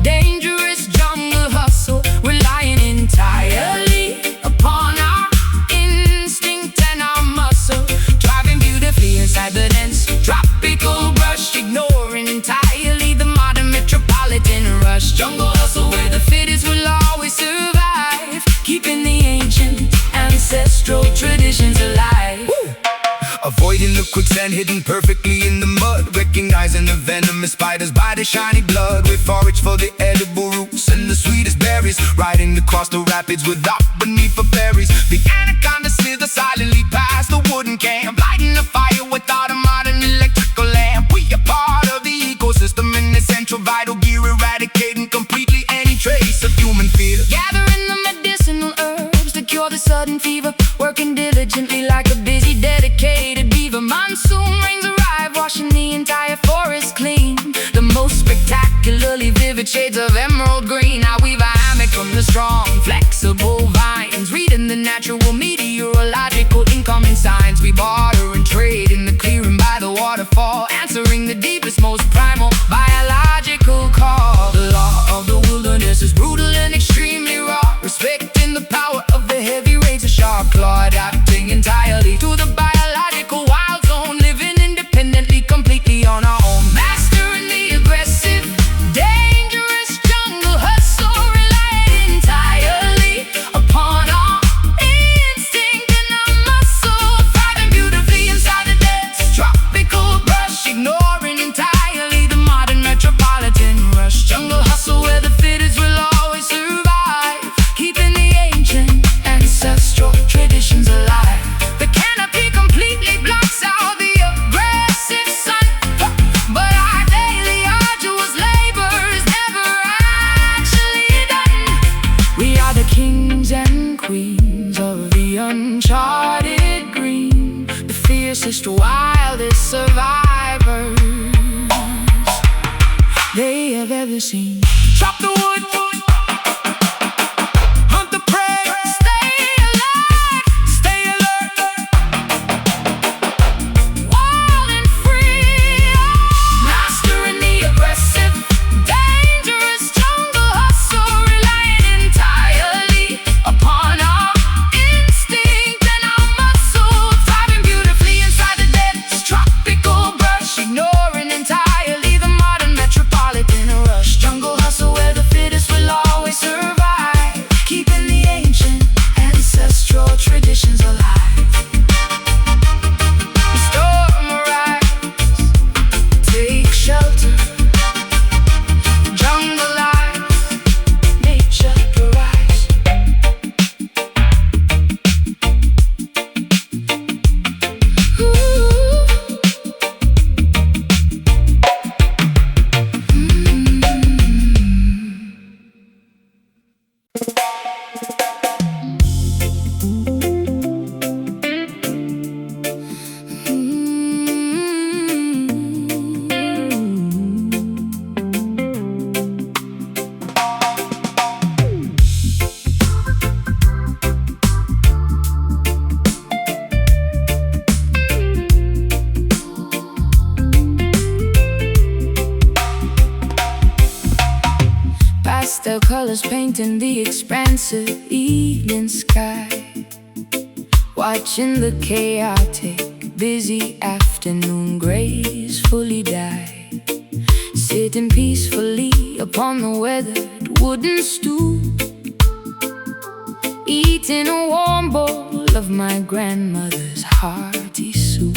Speaker 2: dangerous jungle hustle, relying entirely upon our instinct and our muscle, driving beautifully inside the dense tropical brush, ignoring entirely the modern metropolitan rush. Jungle hustle where the fittest will always survive, keeping the ancient ancestral traditions alive. Woo! Avoiding the quicksand, hidden perfectly in the mud, recognizing the venomous spiders by the shiny blood. We forage for the edible roots and the sweetest berries, riding across the rapids without beneath for berries. The anaconda slither silently past the wooden camp, lighting a fire without a modern electrical lamp. We are part of the ecosystem, an essential vital gear, eradicating completely any trace of human fear. Gathering the medicinal herbs to cure the sudden fever, working diligently like a busy, dedicated beaver. Monsoon rains arrive, washing the entire forest clean. The most spectacularly vivid shades of emerald green. I weave a hammock from the strong, flexible vines, reading the natural meteorological incoming signs. We barter and trade in the clearing by the waterfall, answering the deepest, most primal biological call. The law of the wilderness is brutal and extremely raw, respecting the power of the heavy razor-sharp claw, adapting entirely to the biological wild zone, living independently, completely on our own. Mastering the aggressive, dangerous jungle hustle, relying entirely upon our instinct and our muscle, thriving beautifully inside the dense tropical brush, ignoring entirely the modern metropolitan rush. Jungle hustle where the fittest will always survive, keeping the ancient ancestral traditions alive. The canopy completely blocks out the aggressive sun, but our daily arduous labor is never actually done. We are the kings and queens of the uncharted green, the fiercest, wildest survivors they have ever seen. Chop the wood, hunt the prey, stay alive, stay alert, wild and free. Mastering the aggressive, dangerous jungle hustle, relying entirely upon our instinct and our muscle, thriving beautifully inside the dense tropical brush, ignoring entirely the modern metropolitan rush. Jungle hustle where the fittest will always survive, keeping the ancient ancestral traditions alive. The storm arrives, take shelter, the jungle lies, nature provides. Pastel colors painting the expansive evening sky, watching the chaotic, busy afternoon gracefully die.
Speaker 1: sitting peacefully upon the weathered wooden stoop, eating a warm bowl of my grandmother's hearty soup.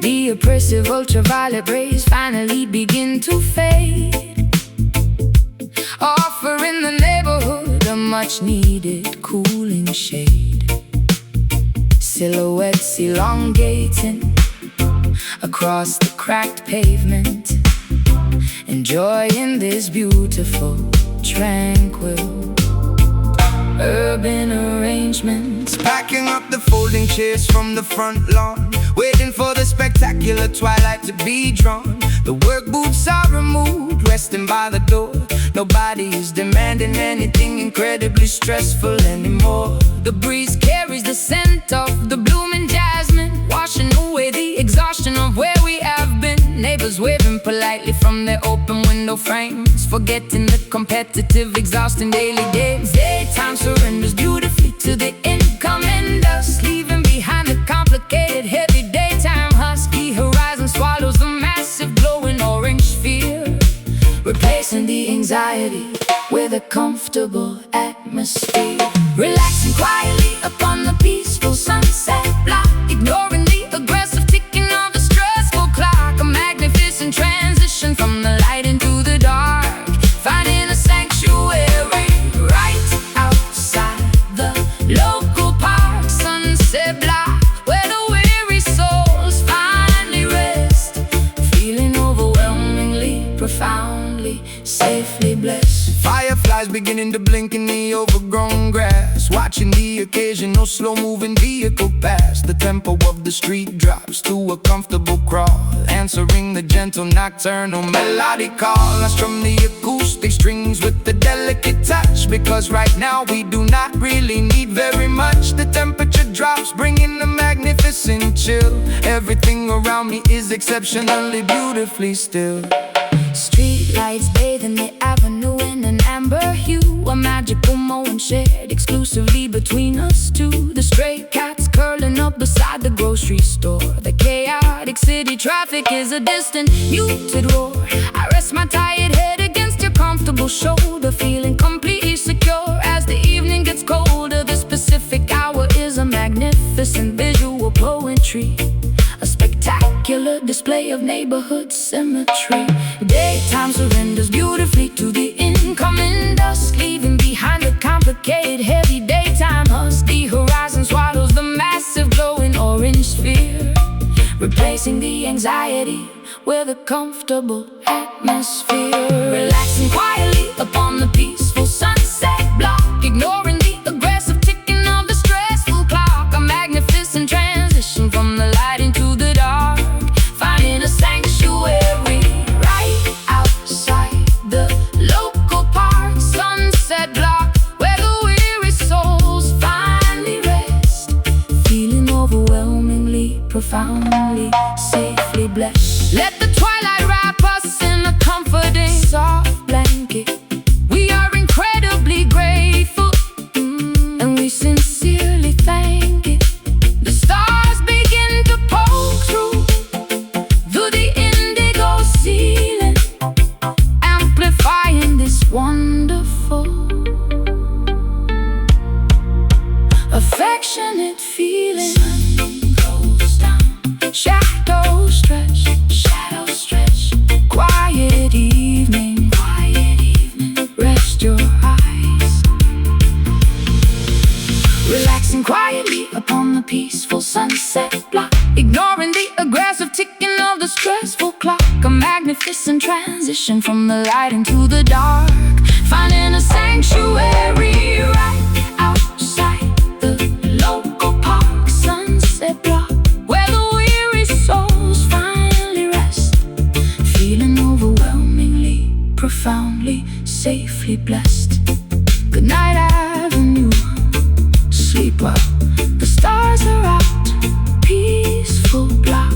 Speaker 1: The oppressive ultraviolet rays finally begin to fade, offering the neighborhood a much-needed cooling shade. Silhouettes elongating across the cracked pavement, enjoying this beautiful, tranquil urban arrangements.
Speaker 2: Packing up the folding chairs from the front lawn, waiting for the spectacular twilight to be drawn. The work boots are removed, resting by the door. Nobody is demanding anything incredibly stressful anymore.
Speaker 1: The breeze carries the scent of the blooming jasmine, washing away the exhaustion of where we have been. Neighbors waving politely from their open window frames, forgetting the competitive, exhausting daily games. Daytime surrenders beautifully to the incoming dust, leaving behind the complicated, heavy daytime husky. Horizon swallows the massive glowing orange sphere, replacing the anxiety with a comfortable atmosphere. Relaxing quietly upon the peaceful sunset block, ignoring the aggressive ticking of the stressful clock. A magnificent transition from the light into the dark, finding a sanctuary right outside the local park. Sunset block, where the weary souls finally rest, feeling overwhelmingly, profoundly, safely blessed.
Speaker 2: Fireflies beginning to blink in the overgrown grass, watching the occasional slow-moving vehicle pass. The tempo of the street drops to a comfortable crawl, answering the gentle nocturnal melodic call. I strum the acoustic strings with the delicate touch, because right now we do not really need very much. The temperature drops, bringing a magnificent chill. Everything around me is exceptionally beautifully still.
Speaker 1: Street lights bathing the avenue in an amber hue, a magical moment shared exclusively between us two. The stray cats curling up beside the grocery store. The chaotic city traffic is a distant, muted roar. I rest my tired head against your comfortable shoulder, feeling completely secure as the evening gets colder. The specific hour is a magnificent visual poetry, a spectacular display of neighborhood symmetry. Daytime surrenders beautifully to the incoming dusk, leaving behind the complicated, heavy daytime husk. The horizon swallows the massive glowing orange sphere, replacing the anxiety with a comfortable atmosphere. Relaxing quietly upon the peaceful sunset block, ignoring the aggressive ticking of the stressful clock. A magnificent transition from the light into the dark, finding a sanctuary right outside the local park. Sunset block, where the weary souls finally rest, feeling overwhelmingly, profoundly, safely blessed. Let the twilight wrap us in a comforting, soft blanket. We are incredibly grateful, and we sincerely thank it. The stars begin to poke through the indigo ceiling, amplifying this wonderful, affectionate feeling. Sun goes down, shadows stretch, quiet evening, rest your eyes. Relaxing quietly upon the peaceful sunset block, ignoring the aggressive ticking of the stressful clock. A magnificent transition from the light into the dark, finding a sanctuary right outside the local park. Sunset block, where the weary souls finally rest, feeling overwhelmingly, profoundly, safely blessed. Good night, Avenue. Sleep well. The stars are out. Peaceful block.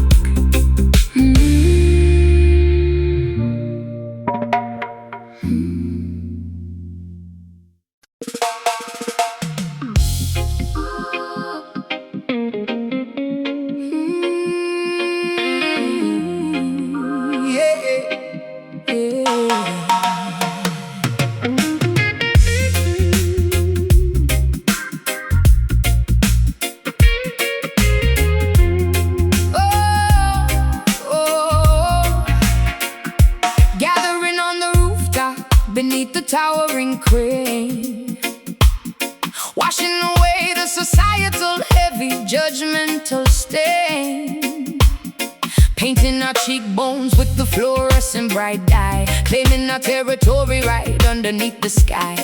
Speaker 1: beneath the towering crane, washing away the societal heavy judgmental stain, painting our cheekbones with the fluorescent bright dye, claiming our territory right underneath the sky.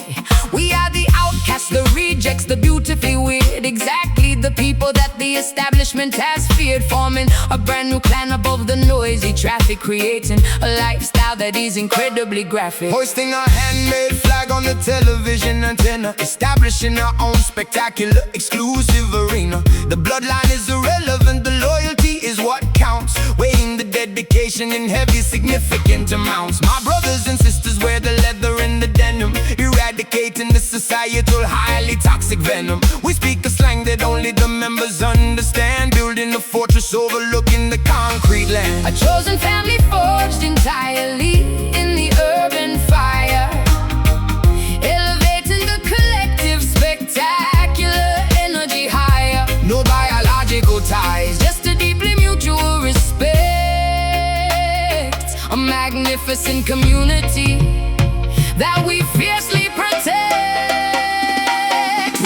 Speaker 1: We are the outcasts, the rejects, the beautifully weird, exactly the people that the establishment has feared, forming a brand new clan above the noisy traffic, creating a lifestyle that is incredibly graphic.
Speaker 2: Hoisting our handmade flag on the television antenna, establishing our own spectacular exclusive arena. The bloodline is irrelevant, the loyalty is what counts, weighing the dedication in heavy significant amounts. My brothers and sisters wear the leather and the denim, eradicating the societal highly toxic venom. We speak a slang that only the members understand, building a fortress overlooking the concrete land.
Speaker 1: A chosen family forged entirely in the urban fire, elevating the collective spectacular energy higher.
Speaker 2: No biological ties,
Speaker 1: Just a deeply mutual respect, a magnificent community that we fiercely protect.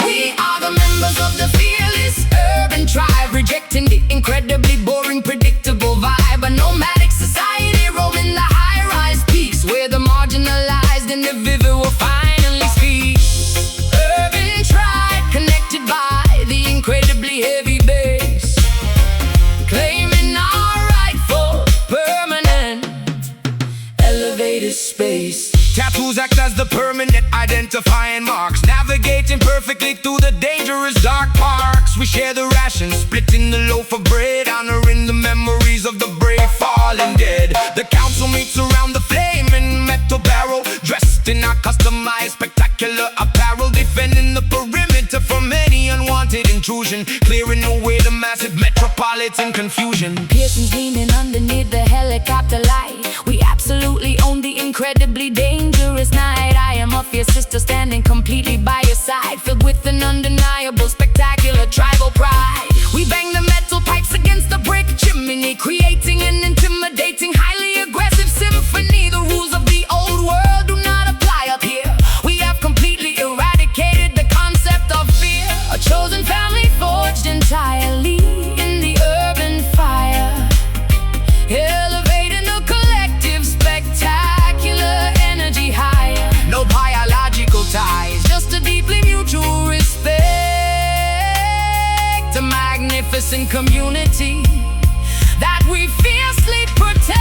Speaker 1: We are the members of the fearless urban tribe, rejecting the incredibly boring, predictable vibe. A nomadic society roaming the high-rise peaks, where the marginalized individual finally speak. Urban tribe connected by the incredibly heavy bass, claiming our rightful permanent elevated space.
Speaker 2: tattoos act as the permanent identifying marks, navigating perfectly through the dangerous dark parks. We share the rations, splitting the loaf of bread, honoring the memories of the brave fallen dead. The council meets around the flaming metal barrel, dressed in our customized spectacular apparel, defending the perimeter from any unwanted intrusion, clearing away the massive metropolitan confusion.
Speaker 1: Pearson's gleaming underneath the helicopter light, we absolutely own the incredibly dangerous night. I am a fierce sister standing completely by your side, filled with an undeniable spectacular tribal pride. We bang the metal pipes against the brick chimney, creating an intimidating, highly aggressive symphony. The rules of the old world do not apply up here. We have completely eradicated the concept of fear. A chosen family forged entirely in the urban fire, elevating the collective spectacular energy higher.
Speaker 2: No biological ties,
Speaker 1: Just a deeply mutual respect, a magnificent community that we fiercely protect.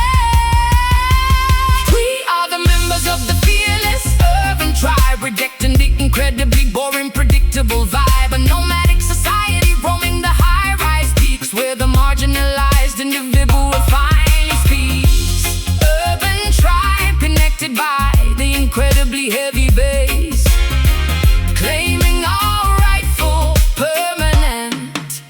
Speaker 1: We are the members of the fearless urban tribe, rejecting the incredibly boring, predictable vibe. A nomadic society roaming the high-rise peaks, where the marginalized individual finally speaks. Urban tribe connected by the incredibly heavy bass, claiming our rightful permanent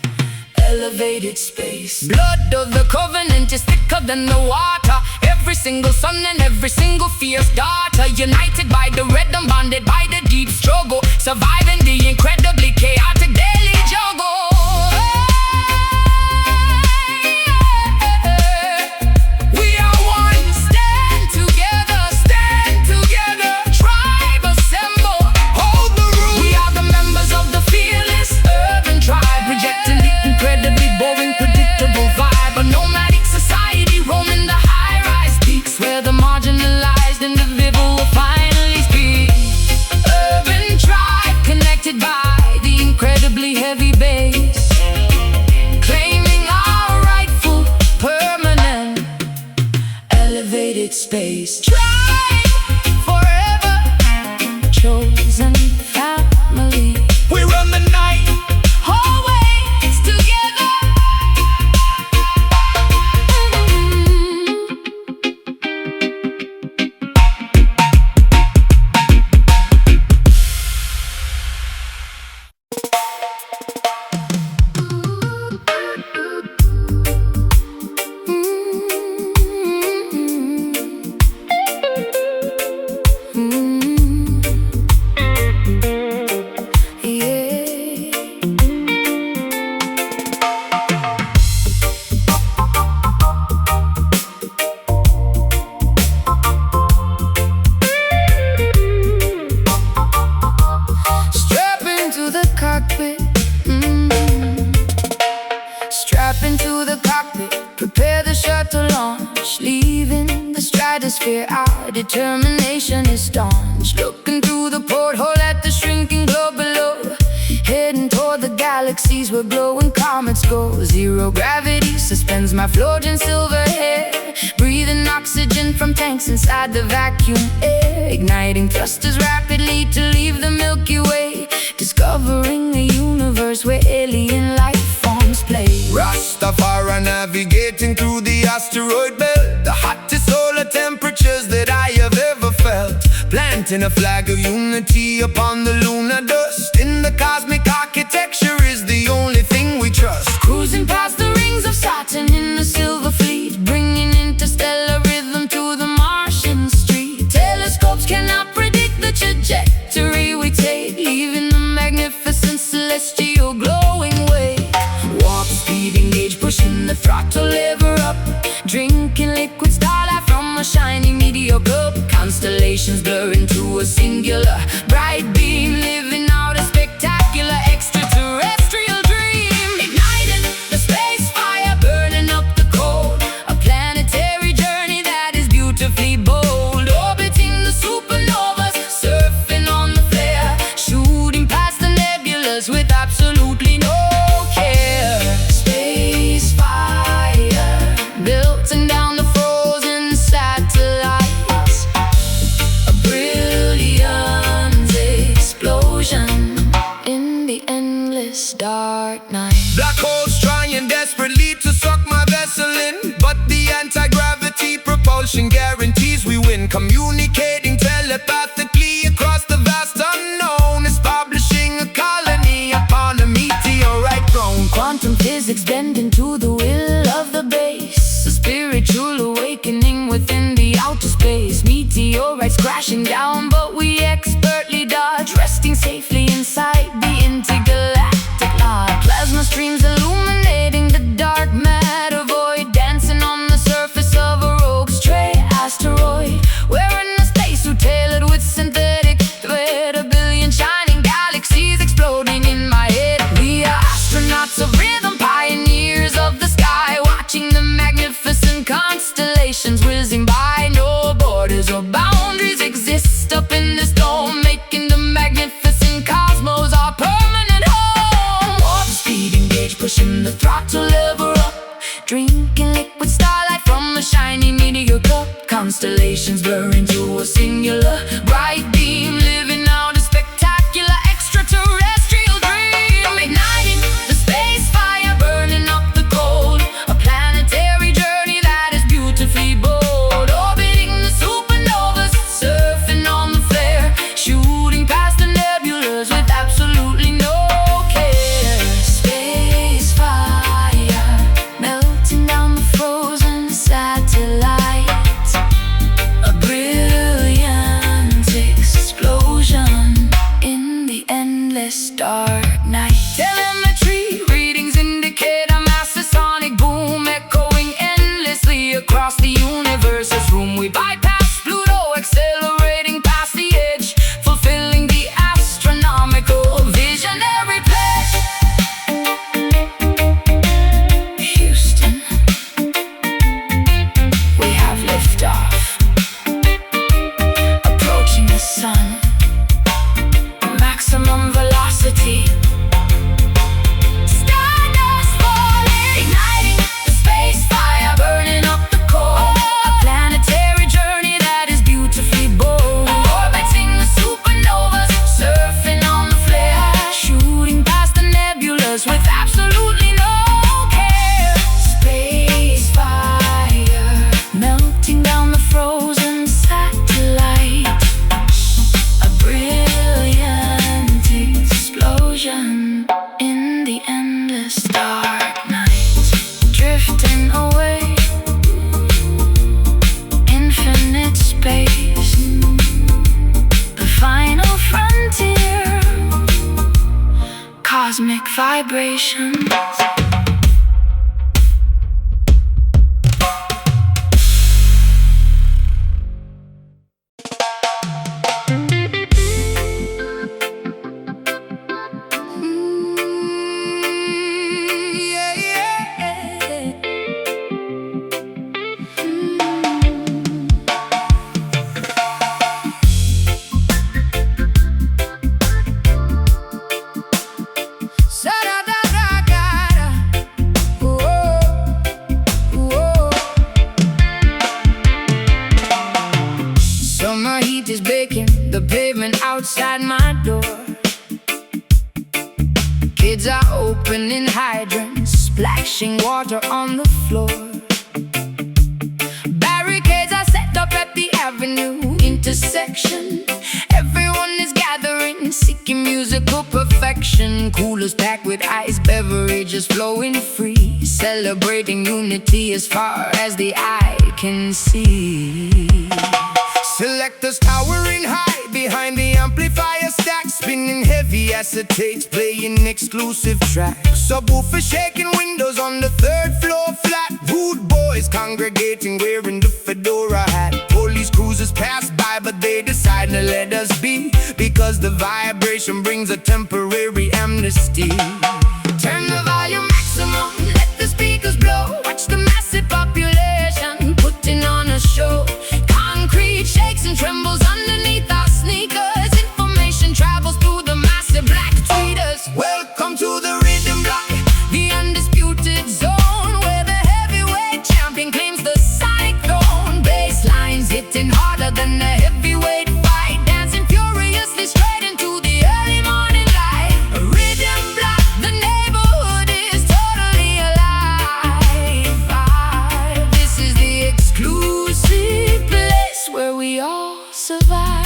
Speaker 1: elevated space. Blood of the covenant is thicker than the water, every single son and every single fierce daughter, united by the red and bonded by the deep struggle, surviving the incredibly chaotic daily juggle. We are one, stand together, tribe assemble,
Speaker 2: hold the room.
Speaker 1: we are the members of the fearless urban tribe, rejecting the incredibly boring, predictable vibe. A nomadic society roaming the high-rise peaks, where the marginalized individual will finally speak. Urban tribe connected by the incredibly heavy bass, claiming our rightful permanent elevated space. Tribe forever, chosen family,
Speaker 2: We run the night,
Speaker 1: always together. Yeah. stratosphere. Our determination is staunch, looking through the porthole at the shrinking globe below, heading toward the galaxies where glowing comets go. Zero gravity suspends my floating silver hair, breathing oxygen from tanks inside the vacuum air, igniting thrusters rapidly to leave the Milky Way, discovering a universe where alien life forms play.
Speaker 2: Rastafari navigating through the asteroid belt, the hottest solar temperatures that I have ever felt, planting a flag of unity upon the lunar dust. In the cosmic architecture is the only thing we trust.
Speaker 1: Cruising past the rings of Saturn in the silver fleet, bringing interstellar rhythm to the Martian street. Telescopes cannot predict the trajectory we take, leaving the magnificent celestial glowing way. Warp speed engage, pushing the throttle lever up, drinking liquid starlight from a shining meteor cup. Constellations blur into a singular bright beam, living out a spectacular extraterrestrial dream. Igniting the space fire, burning up the cold, a planetary journey that is beautifully bold. Orbiting the supernovas, surfing on the flare, shooting past the nebulas with absolutely no care. Space fire, melting down the frozen satellites, a brilliant explosion in the endless dark night.
Speaker 2: Black holes trying desperately to suck my vessel in, but the anti-gravity propulsion guarantees we win. Communicating telepathically across the vast unknown, establishing a colony upon a meteorite throne.
Speaker 1: Quantum physics bending to the will of the base, a spiritual awakening within the outer space. Meteorites crashing down, but we expertly dodge, resting safely inside the intergalactic lodge. Plasma streams illuminating the dark matter void, dancing on the surface of a rogue stray asteroid. Wearing a spacesuit tailored with synthetic thread, a billion shining galaxies exploding in my head. We are astronauts of rhythm, pioneers of the sky, watching the magnificent constellations whizzing by. No borders or boundaries exist up in this dome, making the magnificent cosmos our permanent home. Warp speed engage, pushing the throttle lever up, drinking liquid starlight from a shiny meteor cup. Constellations blur into a singular bright beam, living out a spectacular extraterrestrial dream. Igniting the space fire, burning up the cold, a planetary journey that is beautifully bold. Orbiting the supernovas, surfing on the flare, shooting past the nebulas with absolutely no care. Space fire, melting down the frozen satellites, a brilliant explosion in the endless dark night. Telemetry readings indicate a massive sonic boom, echoing endlessly across the universe's room. We bypass Pluto, accelerating past the edge, fulfilling the astronomical visionary pledge. Houston, we have liftoff, approaching the sun, maximum velocity. Stardust falling, igniting the space fire, burning up the coal, a planetary journey that is beautifully bold. Orbiting the supernovas, surfing on the flare, shooting past the nebulas with absolutely no care. Space fire, melting down the frozen satellite, a brilliant explosion in the endless dark night. Drifting away, infinite space, the final frontier, cosmic vibrations. outside my door. Kids are opening hydrants, splashing water on the floor. Barricades are set up at the avenue intersection. Everyone is gathering, seeking musical perfection. Coolers packed with ice, beverages flowing free, celebrating unity as far as the eye can see.
Speaker 2: Selectors towering high behind the amplifier stack, spinning heavy acetates, playing exclusive tracks. Subwoofers shaking windows on the third floor flat. Rude boys congregating wearing the fedora hat. Police cruisers pass by but they decide to let us be, because the vibration brings a temporary amnesty.
Speaker 1: Turn the volume maximum, let the speakers blow. Watch the massive population putting on a show. Concrete shakes and trembles underneath our sneakers. Information travels through the massive black tweeters.
Speaker 2: Welcome to the rhythm block,
Speaker 1: The undisputed zone, where the heavyweight champion claims the sonic throne. Basslines hitting harder than the heavyweight fight, dancing furiously straight into the early morning light. A rhythm block, the neighborhood is totally alive. This is the exclusive place where we all survive.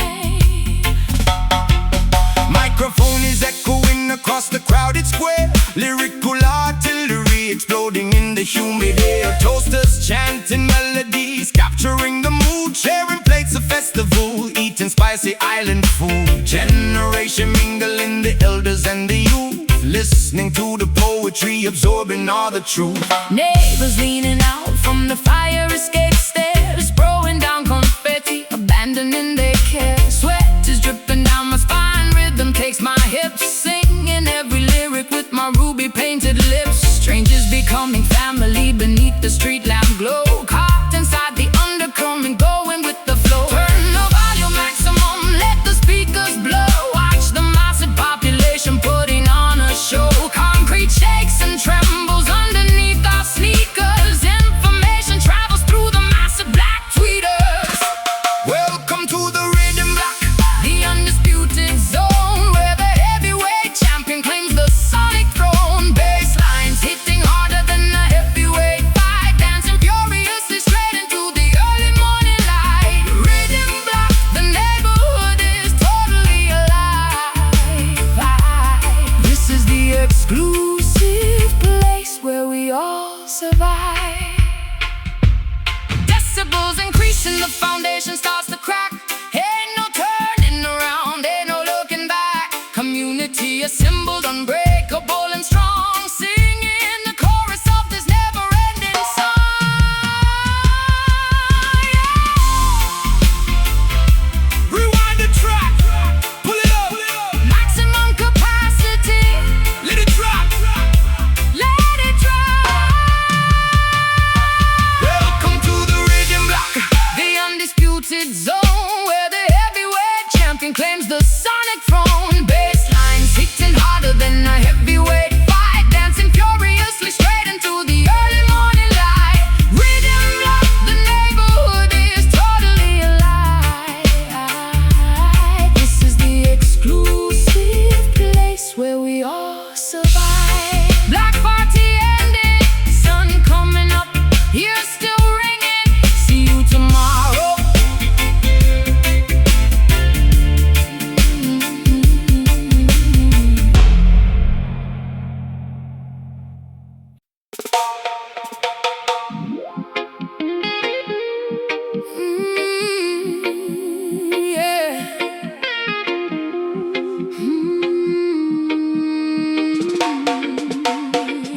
Speaker 2: microphone is echoing across the crowded square. Lyrical artillery exploding in the humid air. Toasters chanting melodies, capturing the mood, sharing plates of festival, eating spicy island food. Generation mingling, the elders and the youth, listening to the poetry, absorbing all the truth.
Speaker 1: Neighbors leaning out from the fire escape stairs, throwing down confetti, abandoning their care. Sweat is dripping down my spine, rhythm takes my hips, singing every lyric with my ruby painted lips. Strangers becoming family beneath the street lamp glow, caught inside the undercurrent, going with the flow. Turn the volume maximum, let the speakers blow. Watch the massive population putting on a show. Concrete shakes and trembles underneath our sneakers. Information travels through the massive black tweeters.
Speaker 2: Welcome to the rhythm block,
Speaker 1: The undisputed zone, where the heavyweight champion claims the sonic throne. Basslines hitting harder than a heavyweight fight, dancing furiously straight into the early morning light. Rhythm block, the neighborhood is totally alive. This is the exclusive place where we all survive. Decibels increasing, the foundation starts to crack. Ain't no turning around, ain't no looking back. Community assembled, unbreakable and strong, singing the chorus of this never-ending song.
Speaker 2: rewind the track, pull it up,
Speaker 1: Maximum capacity,
Speaker 2: let it drop.
Speaker 1: let it drop.
Speaker 2: Welcome to the rhythm block,
Speaker 1: The undisputed zone, where the heavyweight champion claims the sonic throne. Basslines hitting harder than a heavyweight fight, dancing furiously straight into the early morning light. Rhythm block, the neighborhood is totally alive. This is the exclusive place where we all survive. Black party ending, sun coming up, ears still ringing. See you tomorrow. Yeah.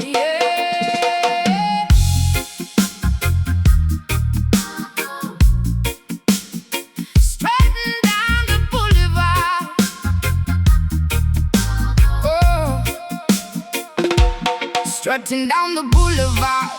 Speaker 1: Yeah. Strutting down the boulevard. Oh. Strutting down the boulevard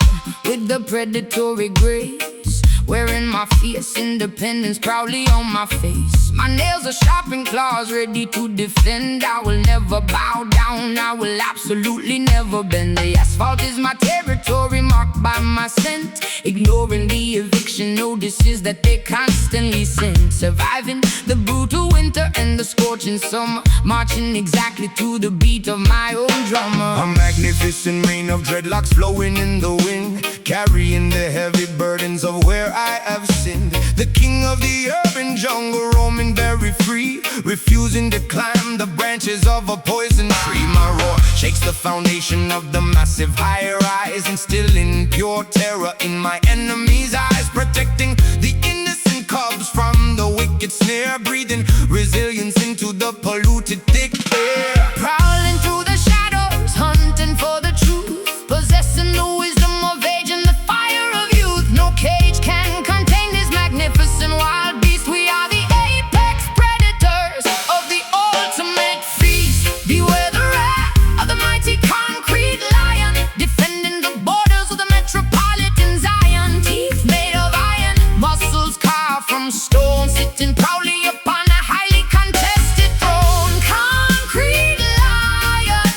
Speaker 1: with the predatory grace. wearing my fierce independence proudly on my face. My nails are sharp and claws ready to defend. I will never bow down, I will absolutely never bend. The asphalt is my territory, marked by my scent. Ignoring the eviction notices that they constantly send. Surviving the brutal winter and the scorching summer, marching exactly to the beat of my own drummer.
Speaker 2: A magnificent mane of dreadlocks flowing in the wind, carrying the heavy burdens of where I have sinned. The king of the urban jungle, roaming very free, refusing to climb the branches of a poison tree. My roar shakes the foundation of the massive high-rise, instilling pure terror in my enemies' eyes, protecting the innocent cubs from the wicked snare, breathing resilience into the polluted thick air.
Speaker 1: Prowling through the shadows, hunting for the truth, possessing the wisdom of age and the fire of youth. No cage can contain this magnificent wild beast. We are the apex predators of the ultimate feast. Beware the wrath of the mighty concrete lion, defending the borders of the metropolitan Zion. Teeth made of iron, muscles carved from stone, sitting proudly upon a highly contested throne. Concrete lion,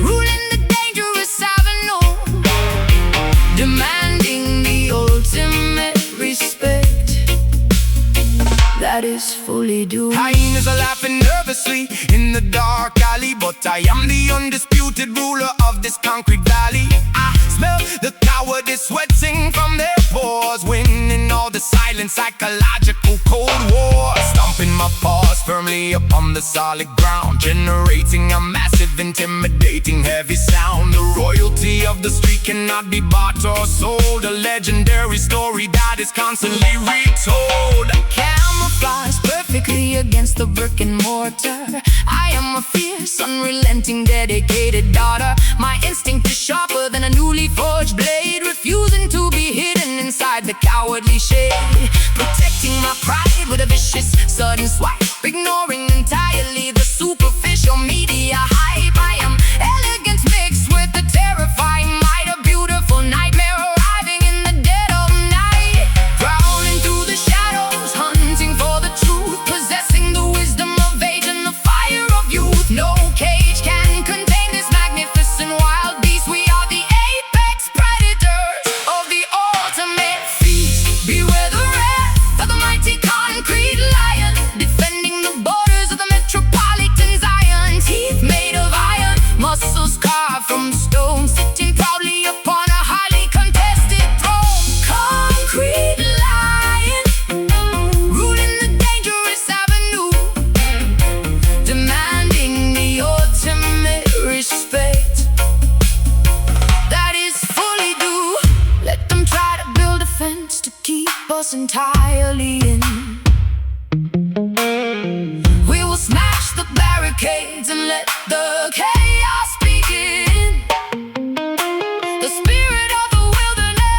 Speaker 1: ruling the dangerous avenue, demanding the ultimate respect that is fully due.
Speaker 2: Hyenas are laughing nervously in the dark alley, but I am the undisputed ruler of this concrete valley. I smell the cowardice sweating from their pores, winning all the silent psychological cold war. Stomping my paws firmly upon the solid ground, generating a massive, intimidating, heavy sound. The royalty of the street cannot be bought or sold, a legendary story that is constantly retold.
Speaker 1: Camouflage perfectly against the brick and mortar. I am a fierce, unrelenting, dedicated daughter. My instinct is sharper than a newly forged blade, refusing to be hidden inside the cowardly shade. Protecting my pride with a vicious, sudden swipe, ignoring entirely the superficial media hype. I am elegance mixed with the terrifying might, a beautiful nightmare arriving in the dead of night. Prowling through the shadows, hunting for the truth, possessing the wisdom of age and the fire of youth. No cage can contain this magnificent wild beast. We are the apex predators of the ultimate feast. Beware the wrath of the mighty concrete lion, defending the borders of the metropolitan Zion. Teeth made of iron, muscles carved from stone, sitting proudly upon a highly contested throne. Concrete lion, ruling the dangerous avenue, demanding the ultimate respect that is fully due. Let them try to build a fence to keep us entirely in. We will smash the barricades and let the chaos begin. The spirit of the wilderness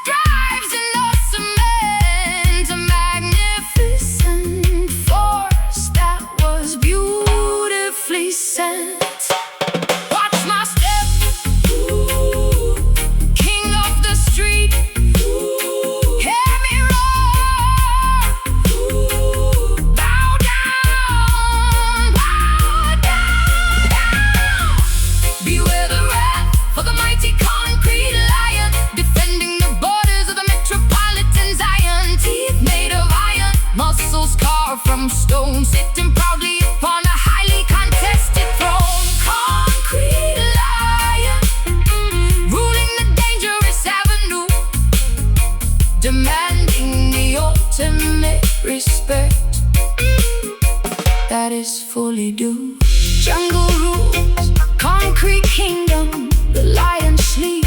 Speaker 1: thrives in the cement, a magnificent force that was beautifully sent. Watch my step, ooh, king of the street, ooh, hear me roar, ooh, bow down, down. Beware the wrath for the mighty concrete lion, defending the borders of the metropolitan Zion. Teeth made of iron, muscles carved from stone, sitting proudly upon a highly contested throne. Concrete lion, ruling the dangerous avenue, demanding the ultimate respect that is fully due. Jungle rules, concrete kingdom, the lion sleeps.